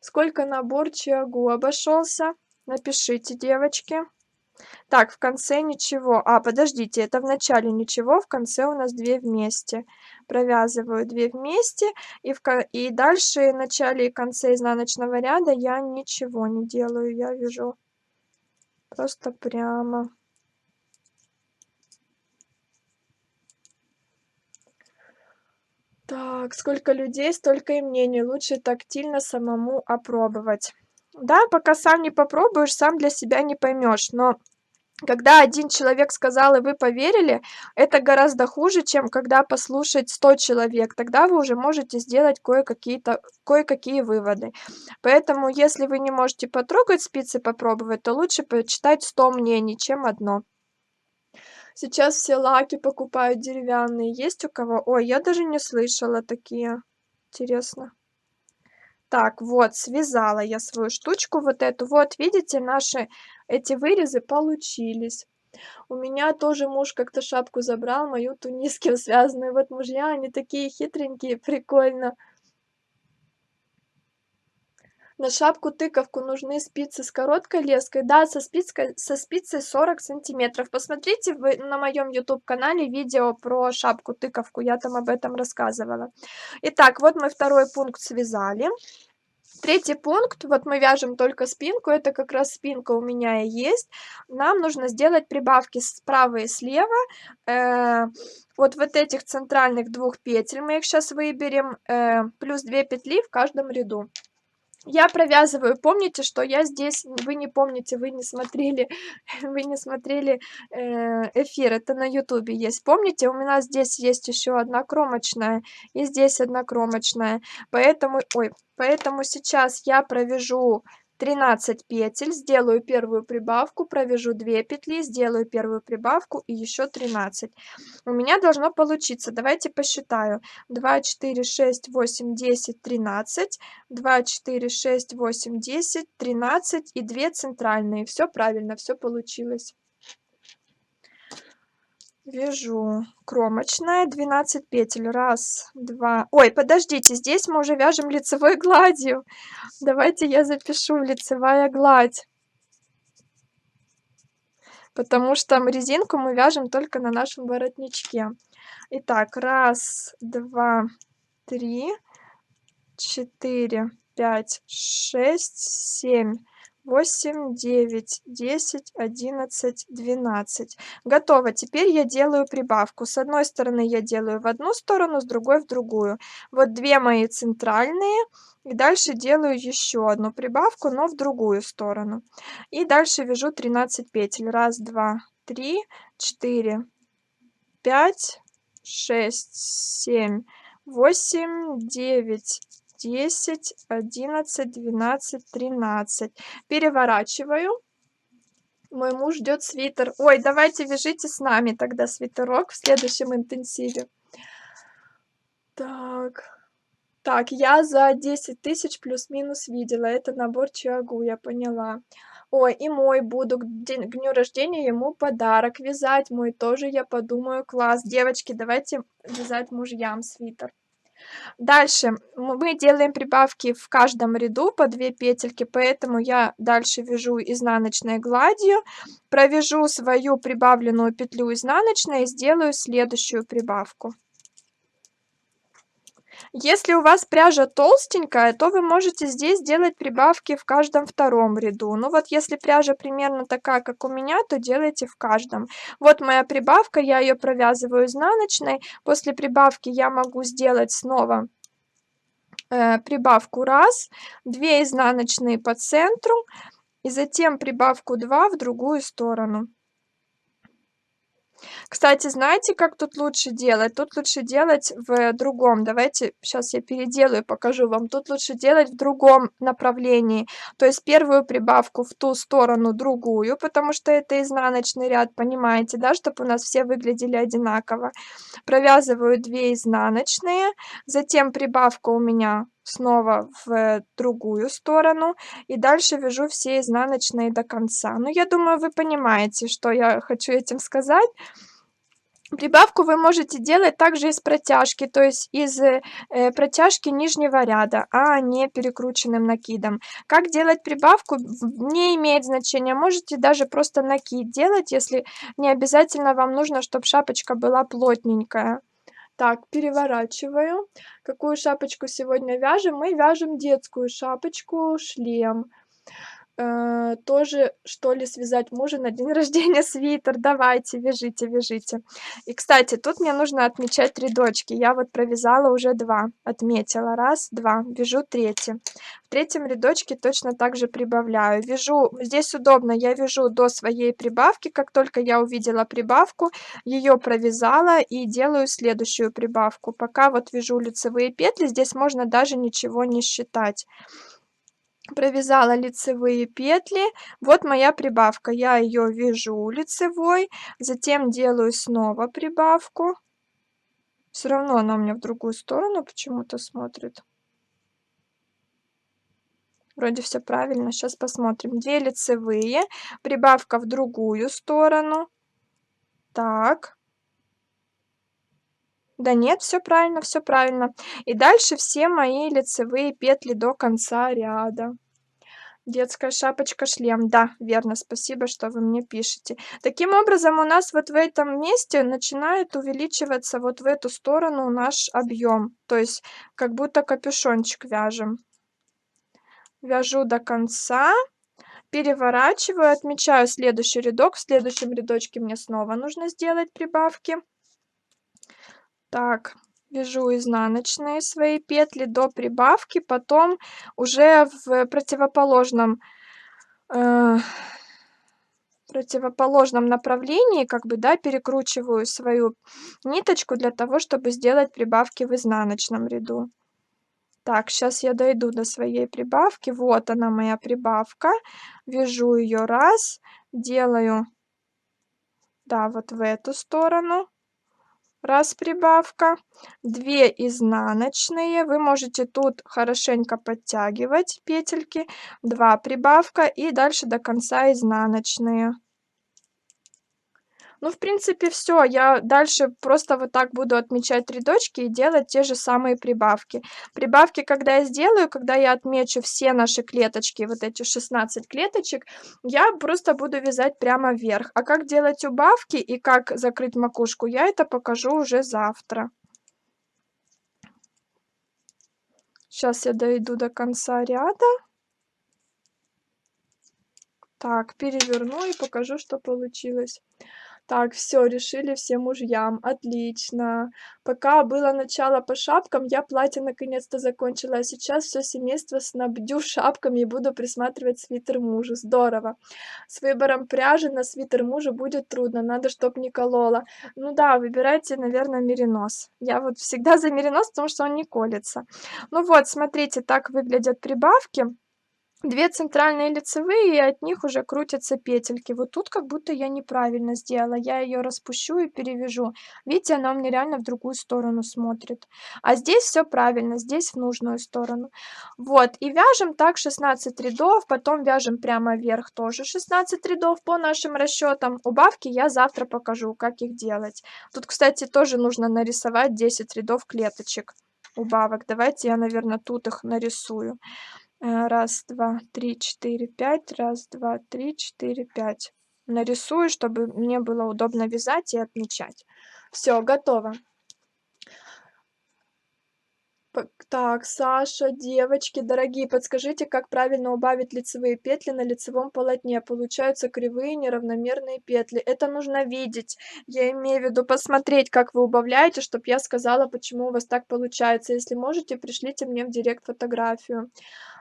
Сколько набор Чиагу обошелся? Напишите, девочки. Так, в конце ничего. А, подождите, это в начале ничего, в конце у нас 2 вместе. Провязываю 2 вместе, и дальше в начале и конце изнаночного ряда я ничего не делаю, я вяжу просто прямо. Так, сколько людей, столько и мнений. Лучше тактильно самому опробовать. Да, пока сам не попробуешь, сам для себя не поймешь. Но когда один человек сказал, и вы поверили, это гораздо хуже, чем когда послушать 100 человек. Тогда вы уже можете сделать кое-какие выводы. Поэтому, если вы не можете потрогать спицы, попробовать, то лучше почитать 100 мнений, чем одно. Сейчас все лаки покупают деревянные. Есть у кого? Ой, я даже не слышала такие. Интересно. Так, вот, связала я свою штучку вот эту. Вот, видите, наши эти вырезы получились. У меня тоже муж как-то шапку забрал, мою туниском связанную. Вот мужья, они такие хитренькие, прикольно. На шапку-тыковку нужны спицы с короткой леской, да, со спицей 40 сантиметров. Посмотрите вы на моем YouTube-канале видео про шапку-тыковку, я там об этом рассказывала. Итак, вот мы второй пункт связали. Третий пункт, вот мы вяжем только спинку, это как раз спинка у меня и есть. Нам нужно сделать прибавки справа и слева. Вот этих центральных 2 петель, мы их сейчас выберем, плюс 2 петли в каждом ряду. Я провязываю, помните, что я здесь, вы не помните, вы не смотрели, вы не смотрели эфир, это на ютубе есть. Помните, у меня здесь есть еще одна кромочная, и здесь одна кромочная, поэтому сейчас я провяжу 13 петель, сделаю первую прибавку, провяжу 2 петли, сделаю первую прибавку и еще 13. У меня должно получиться, давайте посчитаю, 2, 4, 6, 8, 10, 13, 2, 4, 6, 8, 10, 13 и 2 центральные. Все правильно, все получилось. Вяжу кромочная, 12 петель, 1, 2. Ой, подождите, здесь мы уже вяжем лицевой гладью. Давайте я запишу лицевая гладь, потому что резинку мы вяжем только на нашем воротничке. Итак, 1, 2, 3, 4, 5, 6, 7, 8, 9, 10, 11, 12. Готово. Теперь я делаю прибавку. С одной стороны я делаю в одну сторону, с другой в другую. Вот 2 мои центральные. И дальше делаю еще одну прибавку, но в другую сторону. И дальше вяжу 13 петель. 1, 2, 3, 4, 5, 6, 7, 8, 9, 10, 11, 12, 13. Переворачиваю. Мой муж ждет свитер. Ой, давайте вяжите с нами тогда свитерок в следующем интенсиве. Так, я за 10 тысяч плюс-минус видела. Это набор Чиагу, я поняла. Ой, и мой буду к дню рождения ему подарок вязать. Мой тоже, я подумаю, класс. Девочки, давайте вязать мужьям свитер. Дальше мы делаем прибавки в каждом ряду по 2 петельки, поэтому я дальше вяжу изнаночной гладью, провяжу свою прибавленную петлю изнаночной и сделаю следующую прибавку. Если у вас пряжа толстенькая, то вы можете здесь делать прибавки в каждом втором ряду. Ну вот если пряжа примерно такая, как у меня, то делайте в каждом. Вот моя прибавка, я ее провязываю изнаночной. После прибавки я могу сделать снова прибавку 1, 2 изнаночные по центру и затем прибавку 2 в другую сторону. Кстати, знаете, как тут лучше делать? Тут лучше делать в другом. Давайте сейчас я переделаю, покажу вам. Тут лучше делать в другом направлении. То есть первую прибавку в ту сторону, другую, потому что это изнаночный ряд, понимаете, да, чтобы у нас все выглядели одинаково. Провязываю 2 изнаночные, затем прибавка у меня снова в другую сторону, и дальше вяжу все изнаночные до конца. Ну, я думаю, вы понимаете, что я хочу этим сказать. Прибавку вы можете делать также из протяжки, то есть из протяжки нижнего ряда, а не перекрученным накидом. Как делать прибавку, не имеет значения. Можете даже просто накид делать, если не обязательно вам нужно, чтобы шапочка была плотненькая. Так, переворачиваю. Какую шапочку сегодня вяжем? Мы вяжем детскую шапочку, шлем. Тоже, что ли, связать мужу на день рождения свитер? Давайте, вяжите, вяжите. И, кстати, тут мне нужно отмечать рядочки. Я вот провязала уже 2, отметила. 1, 2, вяжу 3. В 3 рядочке точно так же прибавляю. Вяжу, здесь удобно, я вяжу до своей прибавки. Как только я увидела прибавку, ее провязала и делаю следующую прибавку. Пока вот вяжу лицевые петли, здесь можно даже ничего не считать. Провязала лицевые петли, вот моя прибавка, я ее вяжу лицевой, затем делаю снова прибавку. Все равно она у меня в другую сторону почему-то смотрит. Вроде все правильно, сейчас посмотрим. 2 лицевые, прибавка в другую сторону. Так. Да нет, все правильно, все правильно. И дальше все мои лицевые петли до конца ряда. Детская шапочка-шлем. Да, верно, спасибо, что вы мне пишете. Таким образом, у нас вот в этом месте начинает увеличиваться вот в эту сторону наш объем. То есть как будто капюшончик вяжем. Вяжу до конца, переворачиваю, отмечаю следующий рядок. В следующем рядочке мне снова нужно сделать прибавки. Так, вяжу изнаночные свои петли до прибавки, потом уже в противоположном направлении, как бы, да, перекручиваю свою ниточку для того, чтобы сделать прибавки в изнаночном ряду. Так, сейчас я дойду до своей прибавки. Вот она, моя прибавка. Вяжу ее раз, делаю, да, вот в эту сторону. Раз прибавка, 2 изнаночные. Вы можете тут хорошенько подтягивать петельки. 2 прибавка и дальше до конца изнаночные. Ну, в принципе, все. Я дальше просто вот так буду отмечать рядочки и делать те же самые прибавки. Прибавки, когда я сделаю, когда я отмечу все наши клеточки, вот эти 16 клеточек, я просто буду вязать прямо вверх. А как делать убавки и как закрыть макушку, я это покажу уже завтра. Сейчас я дойду до конца ряда. Так, переверну и покажу, что получилось. Так, все, решили все мужьям. Отлично. Пока было начало по шапкам, я платье наконец-то закончила, а сейчас все семейство снабдю шапками и буду присматривать свитер мужу. Здорово. С выбором пряжи на свитер мужу будет трудно, надо, чтоб не колола. Ну да, выбирайте, наверное, меринос. Я вот всегда за меринос, потому что он не колется. Ну вот, смотрите, так выглядят прибавки. 2 центральные лицевые, и от них уже крутятся петельки. Вот тут как будто я неправильно сделала. Я ее распущу и перевяжу. Видите, она у меня реально в другую сторону смотрит. А здесь все правильно, здесь в нужную сторону. Вот, и вяжем так 16 рядов, потом вяжем прямо вверх тоже 16 рядов по нашим расчетам. Убавки я завтра покажу, как их делать. Тут, кстати, тоже нужно нарисовать 10 рядов клеточек убавок. Давайте я, наверное, тут их нарисую. 1, 2, 3, 4, 5. 1, 2, 3, 4, 5. Нарисую, чтобы мне было удобно вязать и отмечать. Все, готово. Так, Саша, девочки дорогие, подскажите, как правильно убавить лицевые петли на лицевом полотне? Получаются кривые неравномерные петли. Это нужно видеть. Я имею в виду посмотреть, как вы убавляете, чтобы я сказала, почему у вас так получается. Если можете, пришлите мне в директ фотографию.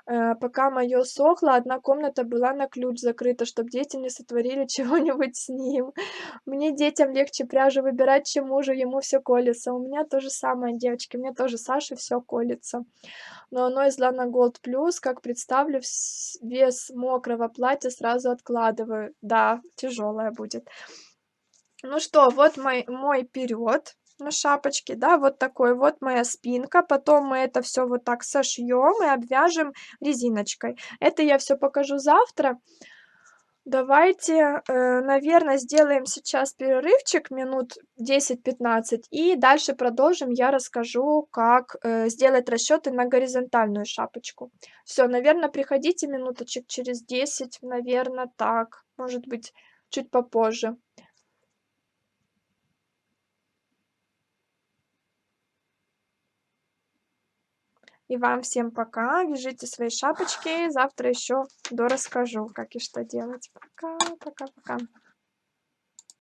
Пока мое сохло, одна комната была на ключ закрыта, чтобы дети не сотворили чего-нибудь с ним. Мне, детям, легче пряжу выбирать, чем мужу, ему все колется. У меня то же самое, девочки, мне тоже Саше все колется. Но оно из Lana Gold Plus, как представлю, вес мокрого платья сразу откладываю. Да, тяжелое будет. Ну что, вот мой перёд на шапочке, да, вот такой вот моя спинка. Потом мы это все вот так сошьем и обвяжем резиночкой. Это я все покажу завтра. Давайте, наверно, сделаем сейчас перерывчик минут 10-15 и дальше продолжим. Я расскажу, как, сделать расчёты на горизонтальную шапочку. Все, наверно, приходите минуточек через 10, наверно, так, может быть, чуть попозже. И вам всем пока. Вяжите свои шапочки. Завтра еще дорасскажу, как и что делать. Пока, пока-пока.